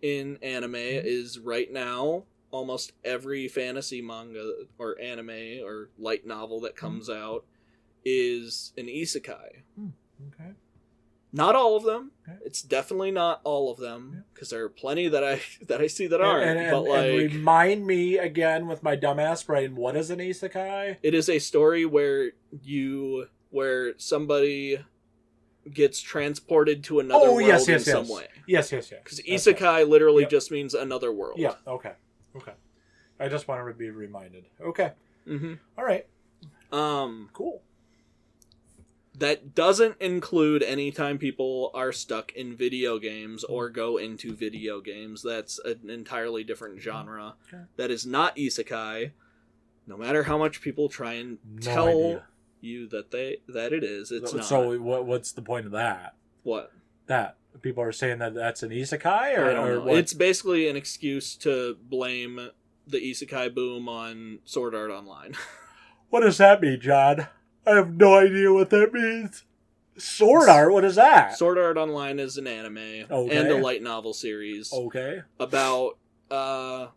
anime is right now almost every fantasy manga or anime or light novel that comes out is an isekai. Okay. Not all of them. Okay. It's definitely not all of them, because there are plenty that I see that aren't. And remind me again with my dumbass brain, what is an isekai? It is a story where somebody gets transported to another world in some way. Yes. Because isekai literally just means another world. Yeah. Okay. I just wanted to be reminded. Okay. Mm-hmm. All right. Cool. That doesn't include any time people are stuck in video games or go into video games. That's an entirely different genre. Okay. That is not isekai. No matter how much people try and tell you that it is, it's not. So what's the point of that? What? That people are saying that's an isekai, or I don't know. What? It's basically an excuse to blame the isekai boom on Sword Art Online. What does that mean, John? I have no idea what that means. Sword Art? What is that? Sword Art Online is an anime and a light novel series. Okay. About a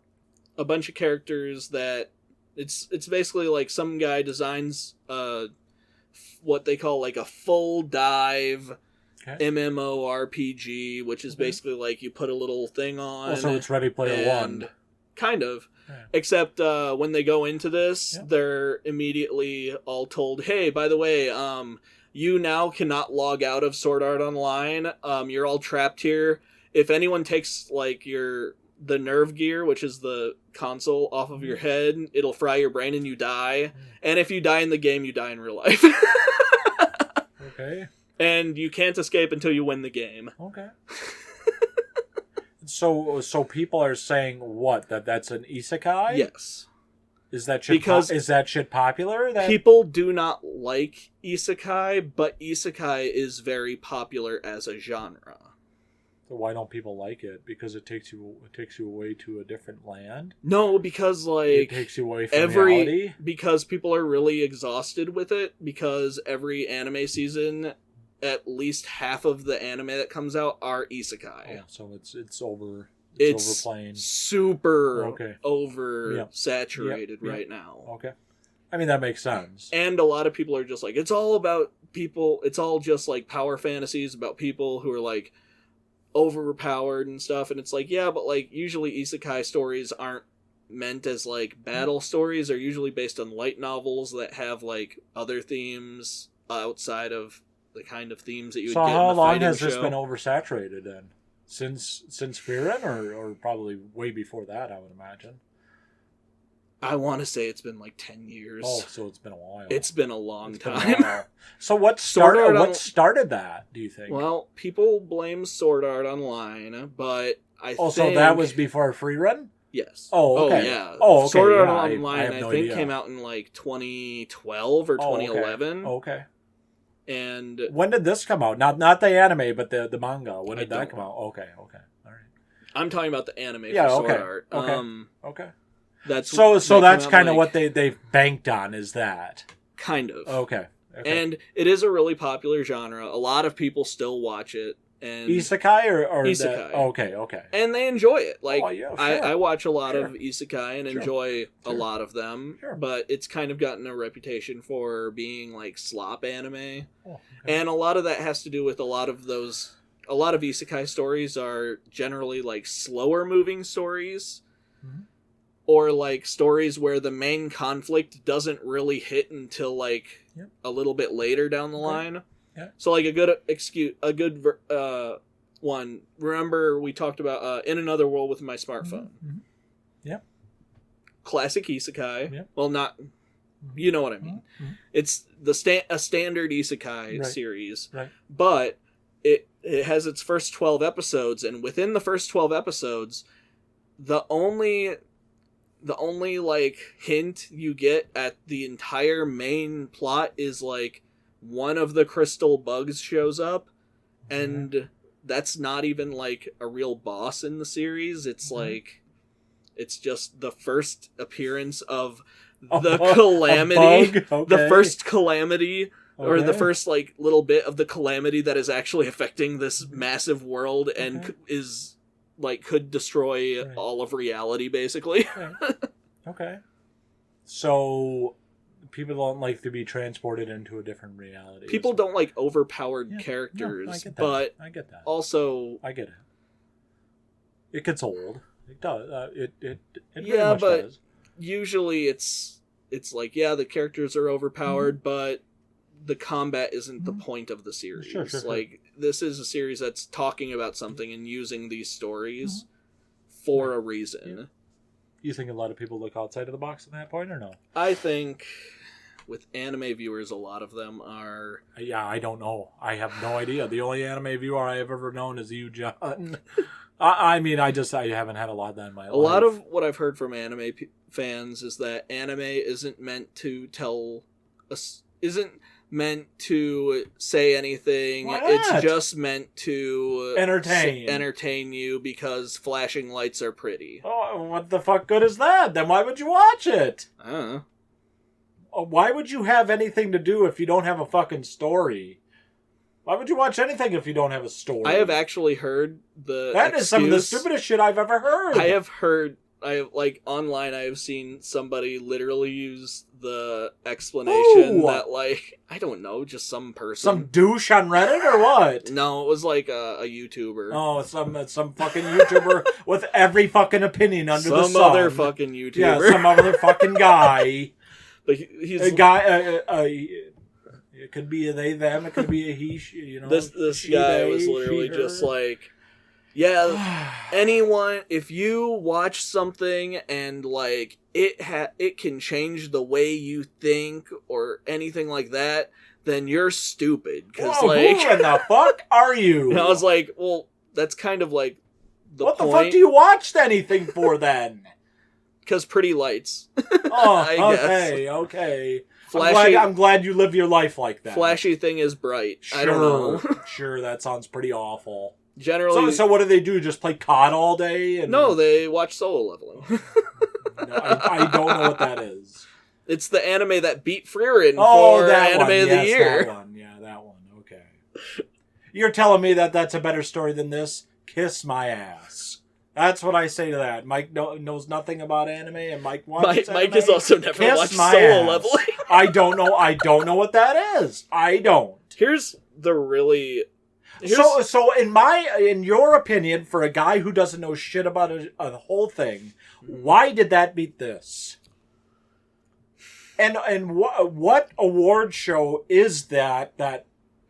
bunch of characters that it's basically like some guy designs what they call like a full dive MMORPG, which is basically like you put a little thing on. So it's Ready Player One. Kind of. Yeah. Except when they go into this, they're immediately all told, hey, by the way, you now cannot log out of Sword Art Online. You're all trapped here. If anyone takes like the nerve gear, which is the console, off of your head, it'll fry your brain and you die. And if you die in the game, you die in real life. Okay. And you can't escape until you win the game. Okay. So people are saying what? That's an isekai? Yes. Is that shit popular? People do not like isekai, but isekai is very popular as a genre. So why don't people like it? Because it takes you away to a different land? No, because like it takes you away from reality? Because people are really exhausted with it, because every anime season, at least half of the anime that comes out are isekai. Oh, so it's over. It's overplaying. Super oversaturated right now. Okay. I mean, that makes sense. And a lot of people are just like, it's all about people, it's all just like power fantasies about people who are like overpowered and stuff. And it's like, yeah, but like usually isekai stories aren't meant as like battle stories. They're usually based on light novels that have like other themes outside of the kind of themes that you would get in a fighting show. So how long has this been oversaturated then? Since Frieren, or probably way before that, I would imagine. I want to say it's been like 10 years. Oh, so it's been a while. It's been a long time. So what started that, do you think? Well, people blame Sword Art Online, but I think... so that was before Frieren? Yes. Oh, okay. Oh, yeah. Oh, okay. Sword Art Online, I think, came out in like 2012 or 2011. Okay. And when did this come out? Not the anime, but the manga. When did that come out? Okay. All right. I'm talking about the anime for Sword Art. Okay. That's that's kind of what they've banked on, is that. Kind of. Okay. And it is a really popular genre. A lot of people still watch it, And isekai or isekai. That, okay. And they enjoy it. Like, sure. I watch a lot of isekai and enjoy a Sure. lot of them, but it's kind of gotten a reputation for being like slop anime. And a lot of that has to do with a lot of isekai stories are generally like slower moving stories. Or like stories where the main conflict doesn't really hit until like a little bit later down the line. Yeah. So like a good one. Remember we talked about In Another World with My Smartphone. Yeah. Classic isekai. Yeah. Well, not. You know what I mean. It's a standard isekai series, but it has its first 12 episodes, and within the first 12 episodes, the only like hint you get at the entire main plot is like one of the crystal bugs shows up, and that's not even like a real boss in the series. It's like it's just the first appearance of the calamity, the first calamity, or the first like little bit of the calamity that is actually affecting this massive world and is like could destroy all of reality, basically. Okay. So people don't like to be transported into a different reality. People don't like overpowered characters, I get that. but I get that. Also, I get it. It gets old. It does. It very much but does. Usually it's like the characters are overpowered, but the combat isn't the point of the series. Sure. Like this is a series that's talking about something and using these stories for a reason. Yeah. You think a lot of people look outside of the box at that point, or no? I think with anime viewers, a lot of them are... Yeah, I don't know. I have no idea. The only anime viewer I have ever known is you, John. I mean, I haven't had a lot of that in my life. A lot of what I've heard from anime fans is that anime isn't meant to isn't meant to say anything. It's just meant to entertain you because flashing lights are pretty. Oh, what the fuck good is that? Then why would you watch it? I don't know. Why would you have anything to do if you don't have a fucking story? Why would you watch anything if you don't have a story? I have actually heard That is some of the stupidest shit I've ever heard. Online I have seen somebody literally use the explanation that, like, I don't know, just some person. Some douche on Reddit or what? No, it was like a YouTuber. Oh, some fucking YouTuber with every fucking opinion under the sun. Some other fucking YouTuber. Yeah, some other fucking guy. But he's a guy. It could be a they, them. It could be a he, you know. This guy was literally just like, anyone, if you watch something and like it can change the way you think or anything like that, then you're stupid. Because who in the fuck are you? And I was like, well, that's kind of like the what point. The fuck do you watch anything for then? Because pretty lights. Okay. Flashy, I'm glad you live your life like that. Flashy thing is bright. Sure, I don't know. Sure, that sounds pretty awful. Generally, so what do they do? Just play COD all day? And... No, they watch Solo Leveling. No, I don't know what that is. It's the anime that beat Frieren for Anime of the Year. That one. Yeah, that one. Okay. You're telling me that that's a better story than this? Kiss my ass. That's what I say to that. Mike knows nothing about anime, and Mike watches anime. Mike has also never watched Solo Leveling. I don't know what that is. I don't. Here's the really... So in your opinion, for a guy who doesn't know shit about a whole thing, why did that beat this? And what award show is that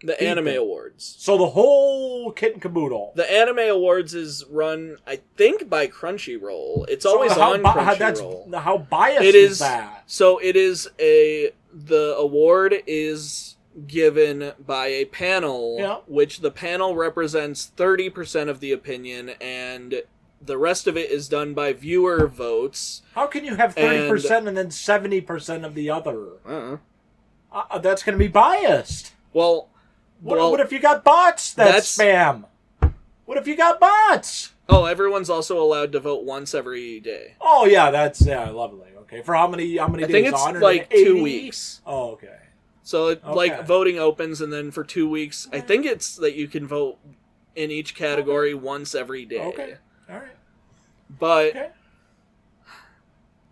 the Anime Awards. So the whole kit and caboodle. The Anime Awards is run, I think, by Crunchyroll. It's always on Crunchyroll. How biased is that? So it is the award is given by a panel, which the panel represents 30% of the opinion, and the rest of it is done by viewer votes. How can you have 30% and then 70% of the other? That's going to be biased. Well, what if you got bots? That's spam. What if you got bots? Oh, everyone's also allowed to vote once every day. Oh yeah, that's lovely. Okay, for how many days? I think it's like 2 weeks. Oh, okay. So like voting opens, and then for 2 weeks, I think it's that you can vote in each category once every day. Okay. All right. But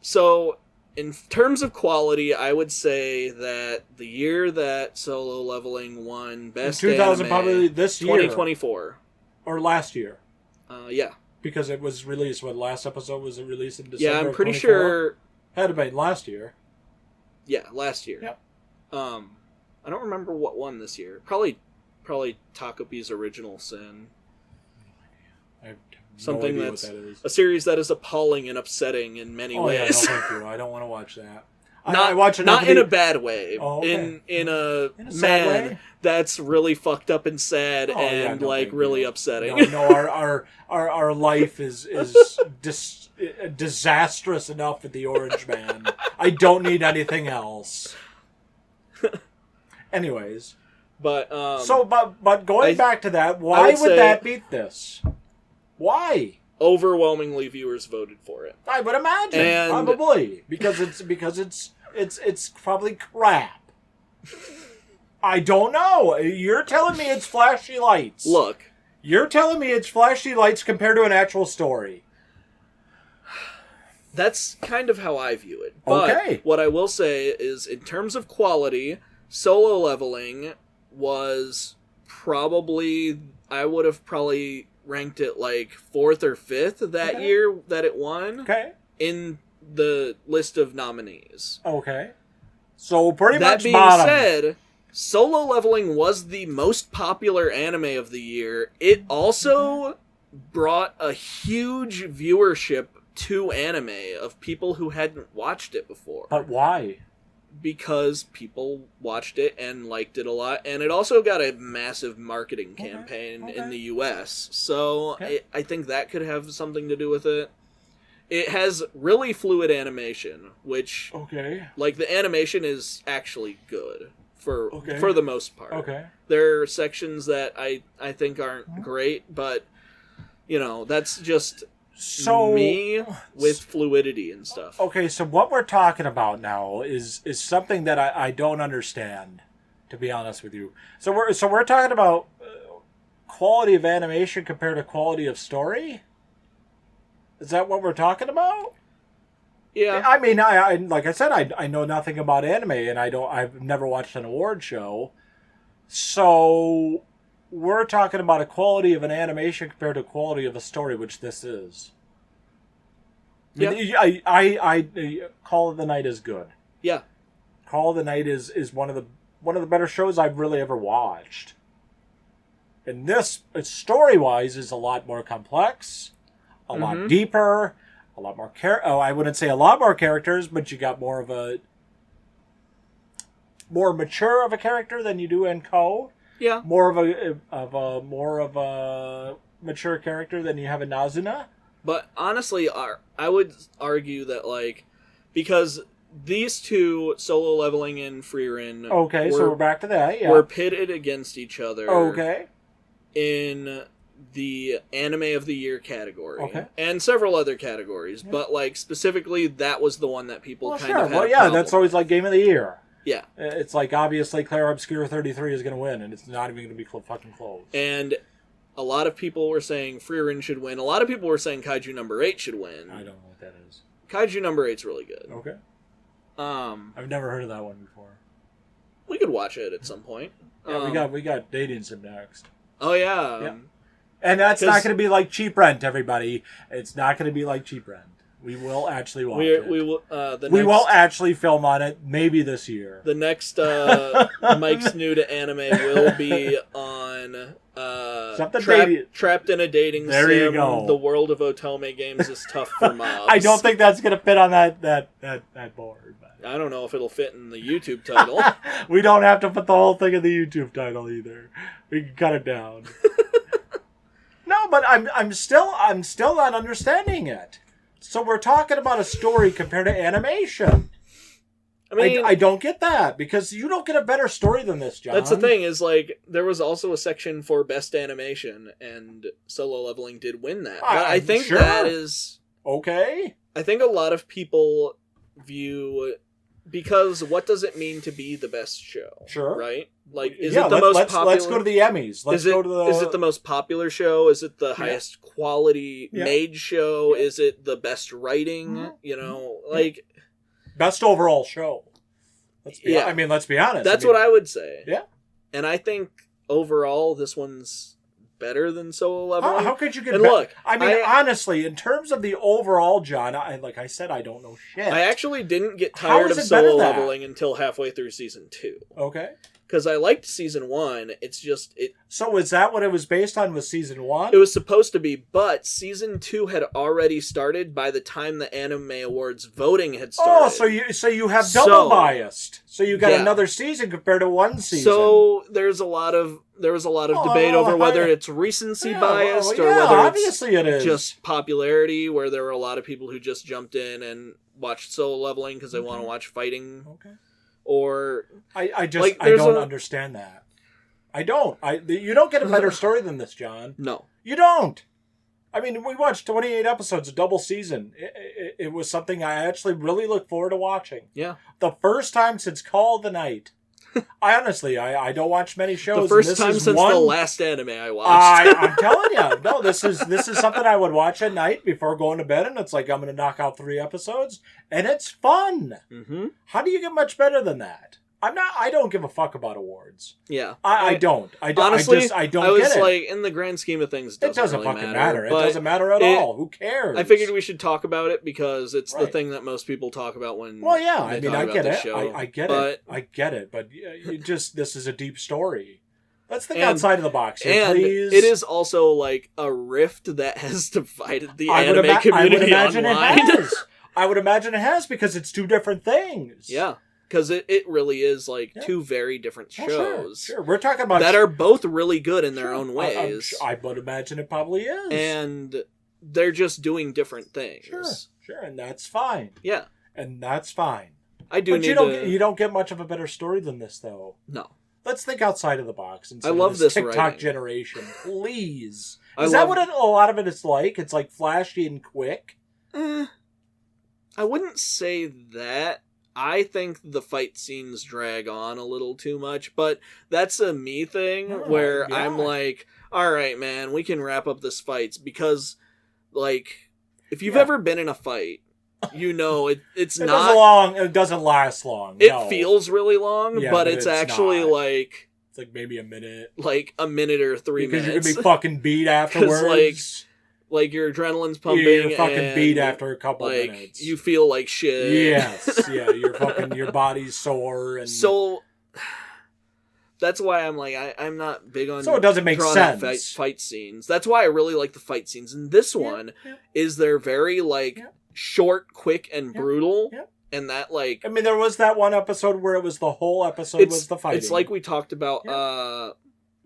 so in terms of quality, I would say that the year that Solo Leveling won Best in 2000, Anime, probably this year, 2024 or last year. Yeah. Because it was released. What last episode was it released in December? Yeah, I'm pretty 24? sure. Had to be last year. Yeah, last year. Yep. I don't remember what won this year. Probably Takapi's Original Sin. I have Something no idea that's what that is. A series that is appalling and upsetting in many ways. Yeah, no, thank you. I don't want to watch that. I watch it not in a bad way. Oh, okay. In a sad way? That's really fucked up and sad and really upsetting. No, our life is disastrous enough with the Orange Man. I don't need anything else. Anyways, but going back to that, why would that beat this? Why? Overwhelmingly, viewers voted for it. I would imagine, probably because it's probably crap. I don't know. You're telling me it's flashy lights. Look, you're telling me it's flashy lights compared to an actual story. That's kind of how I view it. But what I will say is, in terms of quality, Solo Leveling was probably, I would have probably ranked it like 4th or 5th that year that it won. In the list of nominees. So pretty much that being bottom. said, Solo Leveling was the most popular anime of the year. It also brought a huge viewership to anime of people who hadn't watched it before. But why? Because people watched it and liked it a lot, and it also got a massive marketing campaign in the US. So I think that could have something to do with it. It has really fluid animation, which like the animation is actually good for the most part. There are sections that I think aren't great, but you know, that's just me with fluidity and stuff. So what we're talking about now is something that I don't understand, to be honest with you. So we're talking about quality of animation compared to quality of story? Is that what we're talking about? Yeah. I mean, I like I said, I know nothing about anime, and I've never watched an award show. So we're talking about a quality of an animation compared to quality of a story, which this is. I Call of the Night is good. Yeah. Call of the Night is one of the better shows I've really ever watched. And this, story-wise, is a lot more complex, a lot deeper, a lot more I wouldn't say a lot more characters, but you got more mature of a character than you do in Ko. Yeah. More of a mature character than you have in Nazuna. But honestly, I would argue that because these two, Solo Leveling and Frieren, so we're back to that. Yeah. Were pitted against each other. Okay. In the Anime of the Year category. And several other categories, but specifically that was the one that people kind of had a problem that's always like Game of the Year. Yeah. It's like, obviously, Claire Obscure 33 is going to win, and it's not even going to be fucking close. And a lot of people were saying Frieren should win. A lot of people were saying Kaiju number 8 should win. I don't know what that is. Kaiju number 8's really good. Okay. I've never heard of that one before. We could watch it at some point. Yeah, we got Dating Sim next. Oh, yeah. And that's not going to be like Cheap Rent, everybody. It's not going to be like Cheap Rent. We will actually watch it. We will actually film on it, maybe this year. The next Mike's New to Anime will be on Trapped in a Dating Sim. There you go. The world of Otome games is tough for mobs. I don't think that's going to fit on that board. But. I don't know if it'll fit in the YouTube title. We don't have to put the whole thing in the YouTube title either. We can cut it down. No, but I'm still not understanding it. So we're talking about a story compared to animation. I mean, I don't get that, because you don't get a better story than this, John. That's the thing, is there was also a section for best animation, and Solo Leveling did win that. But I think that is okay. I think a lot of people view, because what does it mean to be the best show? Sure. Right? Like, is it the most popular? Let's go to the Emmys. Let's go to the. Is it the most popular show? Is it the highest quality made show? Is it the best writing? You know, like best overall show. Let's be honest. That's what I would say. Yeah, and I think overall this one's better than Solo Leveling. How could you get? Look, I mean, honestly, in terms of the overall, John, like I said, I don't know shit. I actually didn't get tired of Solo Leveling until halfway through season 2. Okay. Because I liked season 1. It's just it. So is that what it was based on? Was season 1? It was supposed to be, but season 2 had already started by the time the Anime Awards voting had started. Oh, so you have double biased. So you got another season compared to one season. So there was a lot of debate over whether it's recency biased or whether obviously it is just popularity, where there were a lot of people who just jumped in and watched Solo Leveling because they want to watch fighting. Okay. Or I don't understand that. I don't. You don't get a better story than this, John. No, you don't. I mean, we watched 28 episodes, a double season. It was something I actually really look forward to watching. Yeah, the first time since Call of the Night. I don't watch many shows. The first time since the last anime I watched. I'm telling you, no, this is something I would watch at night before going to bed, and it's like I'm going to knock out 3 episodes, and it's fun. Mm-hmm. How do you get much better than that? I don't give a fuck about awards. Yeah, I don't. Honestly, I don't I was get it. like, in the grand scheme of things, it doesn't really fucking matter. It doesn't matter at all. Who cares? I figured we should talk about it because it's the thing that most people talk about when. Well, yeah, I get it. Show. I get it. I get it. But this is a deep story. Let's think outside of the box here, please. It is also like a rift that has divided the anime community online. I would imagine it has because it's 2 different things. Yeah. Because it really is like 2 very different shows. Sure. We're talking about that are both really good in their own ways. I would imagine it probably is. And they're just doing different things. Sure, and that's fine. Yeah. And that's fine. You don't get much of a better story than this, though. No. Let's think outside of the box. I love this TikTok writing. generation. Please. Is that what a lot of it is like? It's like flashy and quick? I wouldn't say that. I think the fight scenes drag on a little too much, but that's a me thing where I'm like, all right, man, we can wrap up this fight because, like, if you've ever been in a fight, you know it's not long. It doesn't last long. It feels really long, but it's actually not. Like it's like maybe a minute, or 3 minutes. Because you're gonna be fucking beat afterwards. Like your adrenaline's pumping. You're fucking beat after a couple of minutes. You feel like shit. Yes, your body's sore and so. That's why I'm like I'm not big on. So it doesn't make sense. Fight scenes. That's why I really like the fight scenes. And this one is they're very short, quick, and brutal. Yeah. And that there was that one episode where it was the whole episode was the fighting. It's like we talked about.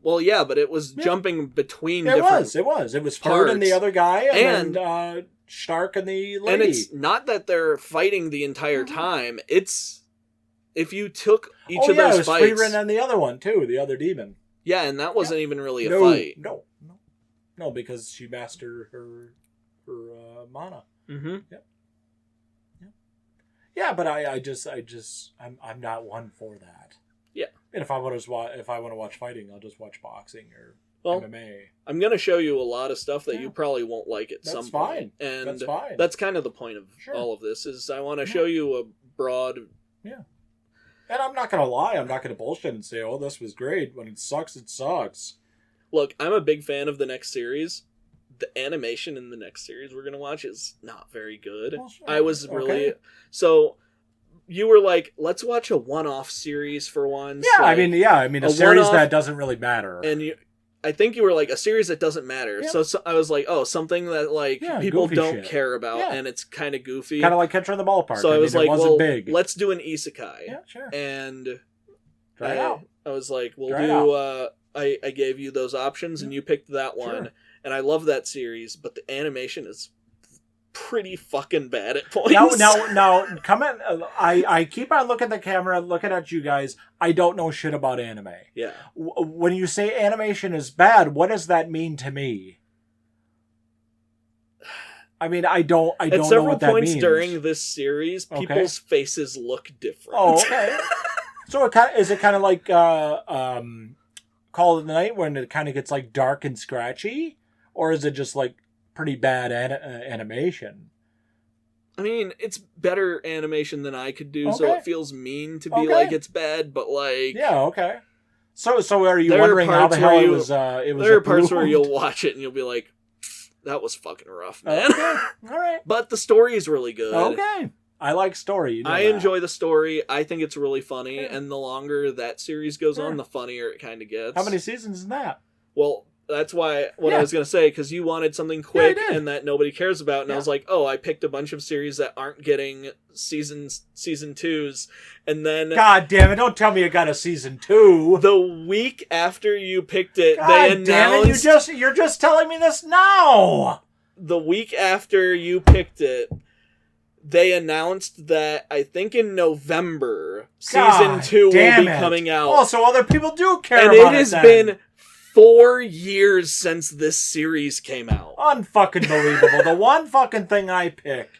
But it was jumping between. It was. It was Ferd and the other guy, and Stark and the lady. And it's not that they're fighting the entire time. It's if you took each of those fights. Frieren and the other one too, the other demon. Yeah, and that wasn't even really a fight. No, because she mastered her mana. Mm-hmm. Yeah, but I'm not one for that. Yeah. And if I want to watch fighting, I'll just watch boxing or MMA. I'm going to show you a lot of stuff that you probably won't like at some point. And that's fine. That's kind of the point of all of this is I want to show you a broad. Yeah. And I'm not going to lie. I'm not going to bullshit and say, oh, this was great. When it sucks, it sucks. Look, I'm a big fan of the next series. The animation in the next series we're going to watch is not very good. Well, sure. I was really... So... You were like, let's watch a one-off series for once. Yeah, a series that doesn't really matter. And I think you were like, a series that doesn't matter. Yeah. So I was like, oh, something that people don't care about, and it's kind of goofy. Kind of like Catcher in the Ballpark. So I was like, big. Let's do an isekai. Yeah, sure. And try it out. I was like, I gave you those options, and you picked that one. Sure. And I love that series, but the animation is pretty fucking bad at points. Now, come in. I keep on looking at the camera, looking at you guys. I don't know shit about anime. Yeah. When you say animation is bad, what does that mean to me? I mean, I don't know what that means. At several points during this series, people's faces look different. Oh, okay. So is it kind of like Call of the Night when it kind of gets like dark and scratchy, or is it just like pretty bad animation? I mean, it's better animation than I could do, so it feels mean to be like it's bad, but like okay. So are you wondering how the hell it was? There are parts where you'll watch it and you'll be like, "That was fucking rough, man." Okay. All right. But the story is really good. Okay. I like story. I enjoy the story. I think it's really funny, and the longer that series goes on, the funnier it kind of gets. How many seasons is that? Well, that's why I was going to say, because you wanted something quick and that nobody cares about, and I was like, I picked a bunch of series that aren't getting season 2s, and then... God damn it, don't tell me you got a season 2. The week after you picked it, they announced... damn it, you're just telling me this now! The week after you picked it, they announced that, I think in November, season 2 will be coming out. Oh, so other people do care about it. And it has been 4 years since this series came out. Unfucking believable. The one fucking thing I pick.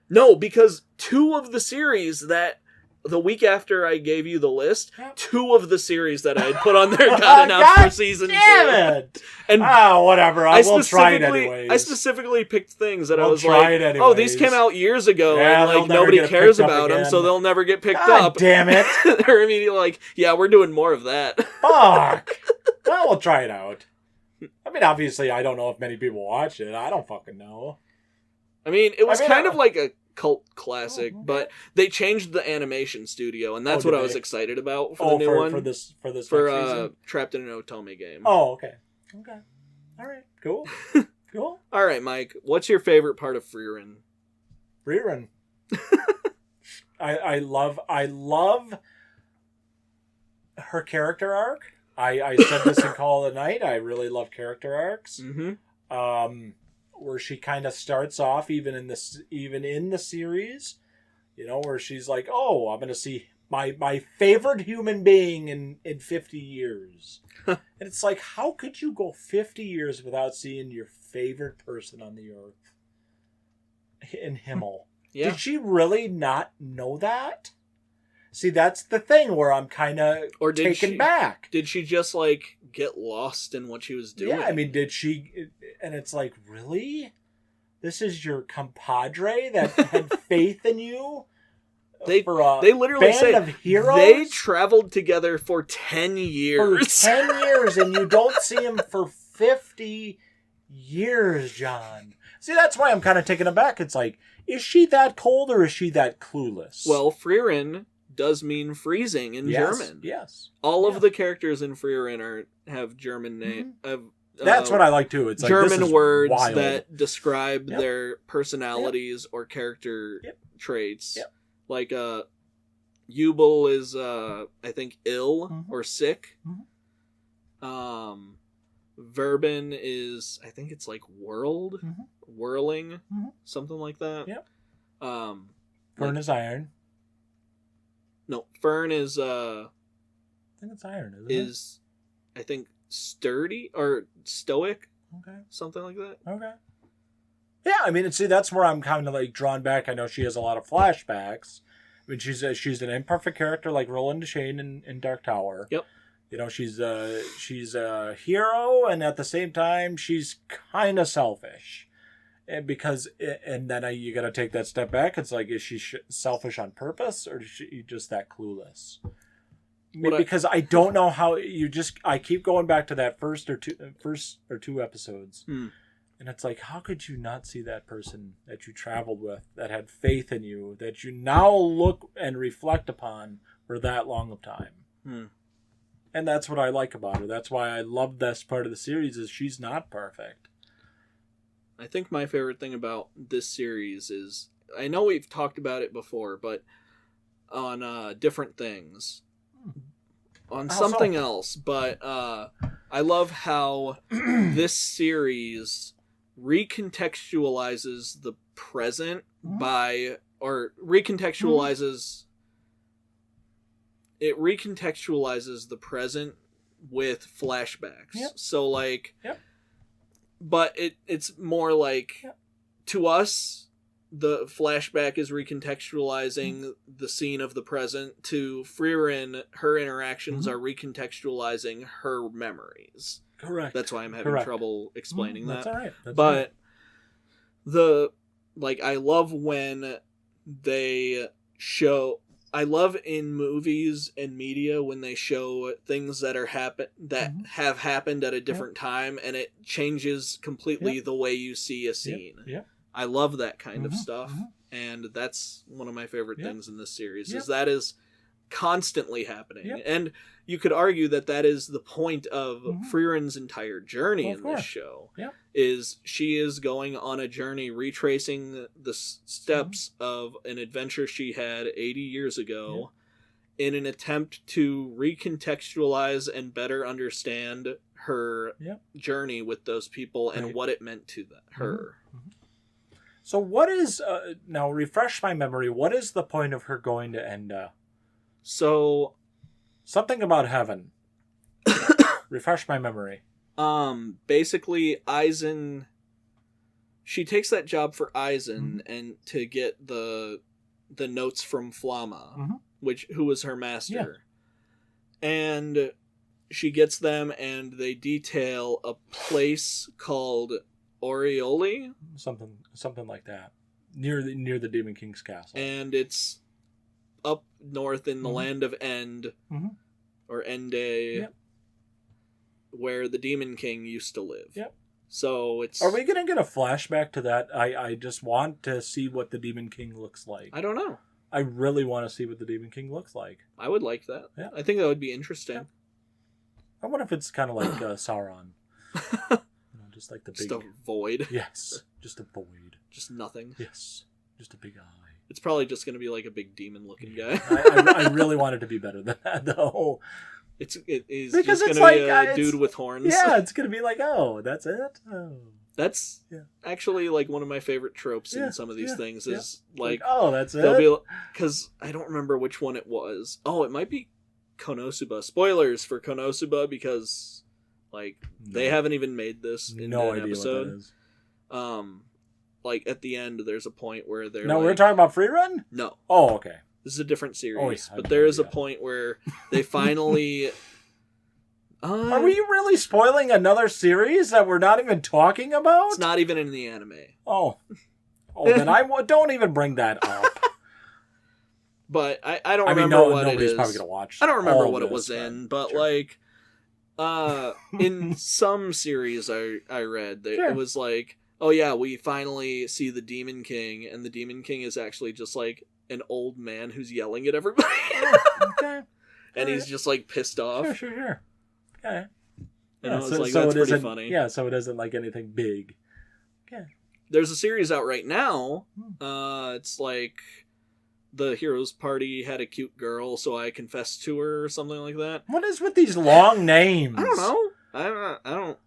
No, because 2 of the series that the week after I gave you the list, 2 of the series that I had put on there got announced for season 2. Damn it! And whatever. I will try it anyways. I specifically picked things that I was like, these came out years ago, and like nobody cares about them, so they'll never get picked up. Damn it! They're immediately like, yeah, we're doing more of that. Fuck. Well, we'll try it out. I mean, obviously, I don't know if many people watch it. I don't fucking know. I mean, it was kind of like a cult classic, but they changed the animation studio, and that's what I was excited about for the new one. For this for Trapped in an Otome game. Oh, okay. Okay. All right. Cool. Cool. All right, Mike. What's your favorite part of Frieren? Frieren. I love her character arc. I said this in Call of the Night. I really love character arcs. Mm-hmm. Where she kind of starts off even in the series, where she's like, "Oh, I'm gonna see my favorite human being in 50 years," and it's like, how could you go 50 years without seeing your favorite person on the earth in Himmel? Yeah. Did she really not know that? See, that's the thing where I'm kind of taken back. Did she just like get lost in what she was doing? Yeah, I mean, did she? And it's like, really? This is your compadre that had faith in you? They literally say of heroes? They traveled together for 10 years. For 10 years, and you don't see him for 50 years, John. See, that's why I'm kind of taken aback. It's like, is she that cold or is she that clueless? Well, Frieren does mean freezing in German. Yes. All of the characters in Frieren have German name. That's what I like too. It's German like, this is words wild. that describe their personalities or character traits. Yep. Like Jubel is I think ill or sick. Mm-hmm. Verben is, I think it's like whirling, something like that. Yep. Fern is iron. No, Fern is I think it's iron, isn't it? I think sturdy or stoic. Okay. Something like that. Okay. Yeah, I mean, see, that's where I'm kind of like drawn back. I know she has a lot of flashbacks. I mean, she's an imperfect character like Roland Deschain in Dark Tower. Yep. She's a hero, and at the same time, she's kind of selfish. And then you got to take that step back. It's like, is she selfish on purpose, or is she just that clueless? Because I don't know how I keep going back to that first or two episodes. And it's like, how could you not see that person that you traveled with, that had faith in you, that you now look and reflect upon for that long of time? And that's what I like about her. That's why I love this part of the series, is she's not perfect. I think my favorite thing about this series is, I know we've talked about it before, but on different things. On something else, but I love how this series recontextualizes the present recontextualizes the present with flashbacks. Yep. So like, but it's more like, to us, the flashback is recontextualizing the scene of the present, to Frieren, her interactions are recontextualizing her memories. Correct. That's why I'm having trouble explaining that. That's all right. But I love when they show. I love in movies and media when they show things that have happened at a different time, and it changes completely the way you see a scene. Yeah. I love that kind of stuff, and that's one of my favorite things in this series. Is that is constantly happening, and you could argue that is the point of Frieren's entire journey in this show. Is she is going on a journey retracing the steps of an adventure she had 80 years ago in an attempt to recontextualize and better understand her journey with those people and what it meant to her. So what is, now refresh my memory, what is the point of her going to Enda? So... Something about heaven. Refresh my memory. Basically, Eisen... She takes that job for Eisen and to get the notes from Flamma, who was her master. Yeah. And she gets them, and they detail a place called Orioli, something like that, near the Demon King's castle, and it's up north in the land of End, or Ende, where the Demon King used to live. Yep. So it's. Are we gonna get a flashback to that? I just want to see what the Demon King looks like. I don't know. I really want to see what the Demon King looks like. I would like that. Yeah. I think that would be interesting. Yeah. I wonder if it's kind of like Sauron. Just like the big... Just a void. Yes. Just a void. Just nothing. Yes. Just a big eye. It's probably just going to be like a big demon-looking guy. I really want it to be better than that, though. It's just going to be a dude with horns. Yeah, it's going to be like, oh, that's it? Oh. That's actually like one of my favorite tropes in some of these things is like... Oh, that's it? Because I don't remember which one it was. Oh, it might be Konosuba. Spoilers for Konosuba because... they haven't even made this in an episode. What that is. Like, at the end, there's a point where they're we're talking about Frieren? No. Oh, okay. This is a different series. But there is a point where they finally... Are we really spoiling another series that we're not even talking about? It's not even in the anime. Oh, then don't even bring that up. But I don't remember what it is. Nobody's probably going to watch. I don't remember what it was in, but in some series I read, it was like, oh yeah, we finally see the Demon King, and the Demon King is actually just like an old man who's yelling at everybody. Okay. And he's just like pissed off. Sure. Okay. And that's pretty funny. Yeah, so it isn't like anything big. Okay. There's a series out right now. It's like the hero's party had a cute girl, so I confessed to her or something like that. What is with these long names? I don't know. I don't.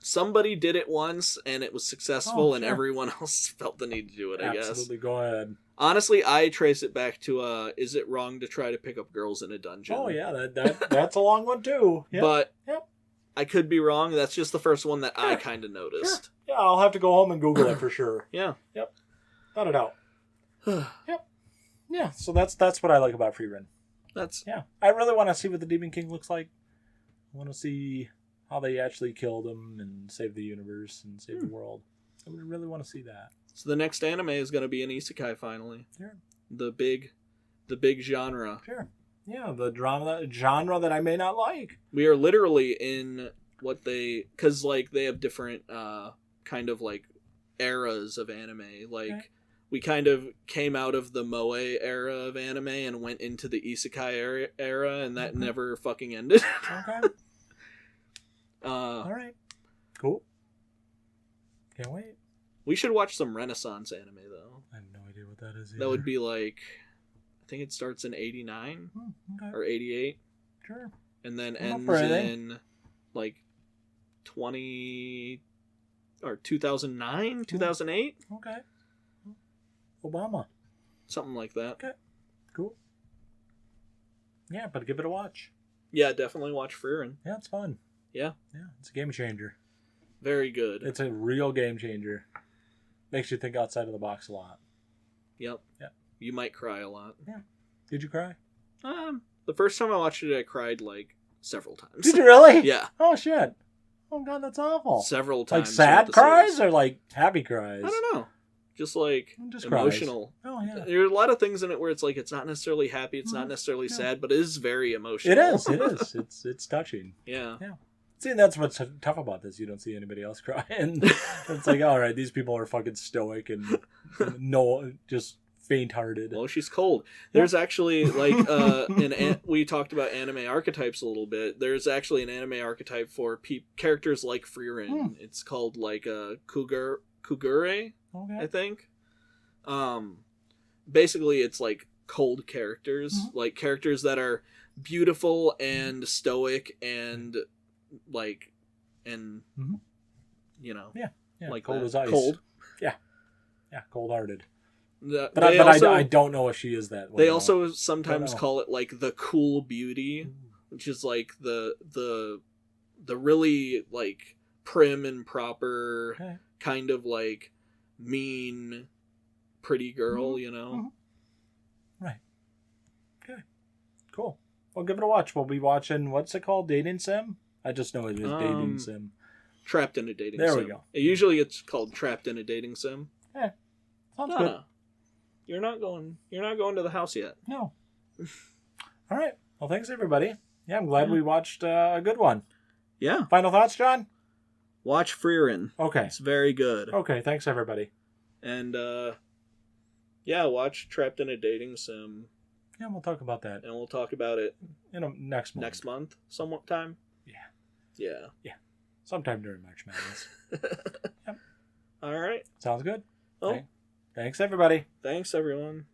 Somebody did it once and it was successful, and everyone else felt the need to do it. I guess. Absolutely, go ahead. Honestly, I trace it back to is it wrong to try to pick up girls in a dungeon? Oh yeah, that's a long one too. Yep. But I could be wrong. That's just the first one that I kind of noticed. Sure. Yeah, I'll have to go home and Google it for sure. Yeah. Yep. Thought it out. Yep. Yeah, so that's what I like about Frieren. I really want to see what the Demon King looks like. I want to see how they actually killed him and saved the universe and saved the world. I really want to see that. So the next anime is going to be an isekai finally. Sure. The big genre. Sure. Yeah, the genre that I may not like. We are literally in what because like they have different kind of like eras of anime. Like we kind of came out of the moe era of anime and went into the isekai era, and that never fucking ended. Okay. All right. Cool. Can't wait. We should watch some Renaissance anime, though. I have no idea what that is either. That would be like... I think it starts in 89 or 88. Sure. And then ends in like 2009, 2008. Okay. Obama. Something like that. Okay. Cool. Yeah, but give it a watch. Yeah, definitely watch Frieren. Yeah, it's fun. Yeah. Yeah, it's a game changer. Very good. It's a real game changer. Makes you think outside of the box a lot. Yep. Yeah. You might cry a lot. Yeah. Did you cry? The first time I watched it, I cried like several times. Did you really? Yeah. Oh shit. Oh god, that's awful. Several times. Like sad cries or like happy cries? I don't know. Just like emotional. Cries. Oh yeah. There are a lot of things in it where it's like it's not necessarily happy, it's not necessarily sad, but it is very emotional. It is. It is. It's touching. Yeah. Yeah. See, that's what's tough about this. You don't see anybody else crying. It's like, all right, these people are fucking stoic and just faint-hearted. Well, she's cold. There's actually like we talked about anime archetypes a little bit. There's actually an anime archetype for characters like Frieren. It's called like Kugure, I think. Basically, it's like cold characters, like characters that are beautiful and stoic and like you know, like cold that. As ice. Cold, yeah, cold-hearted. I don't know if she is that way. They also sometimes call it like the cool beauty, which is like the really like prim and proper kind of like mean pretty girl, you know. Right. Okay. Cool. Well, give it a watch. We'll be watching, what's it called? Dating Sim? I just know it is Dating Sim. Trapped in a Dating Sim. There we go. Usually it's called Trapped in a Dating Sim. Yeah. Sounds good. You're not going to the house yet. No. All right. Well, thanks everybody. Yeah, I'm glad we watched a good one. Yeah. Final thoughts, John? Watch Frieren. Okay. It's very good. Okay, thanks everybody. And watch Trapped in a Dating Sim. Yeah, we'll talk about that. And we'll talk about it next month. Next month, sometime. Yeah. Sometime during March Madness. Yep. All right. Sounds good. Oh. Thanks everybody. Thanks everyone.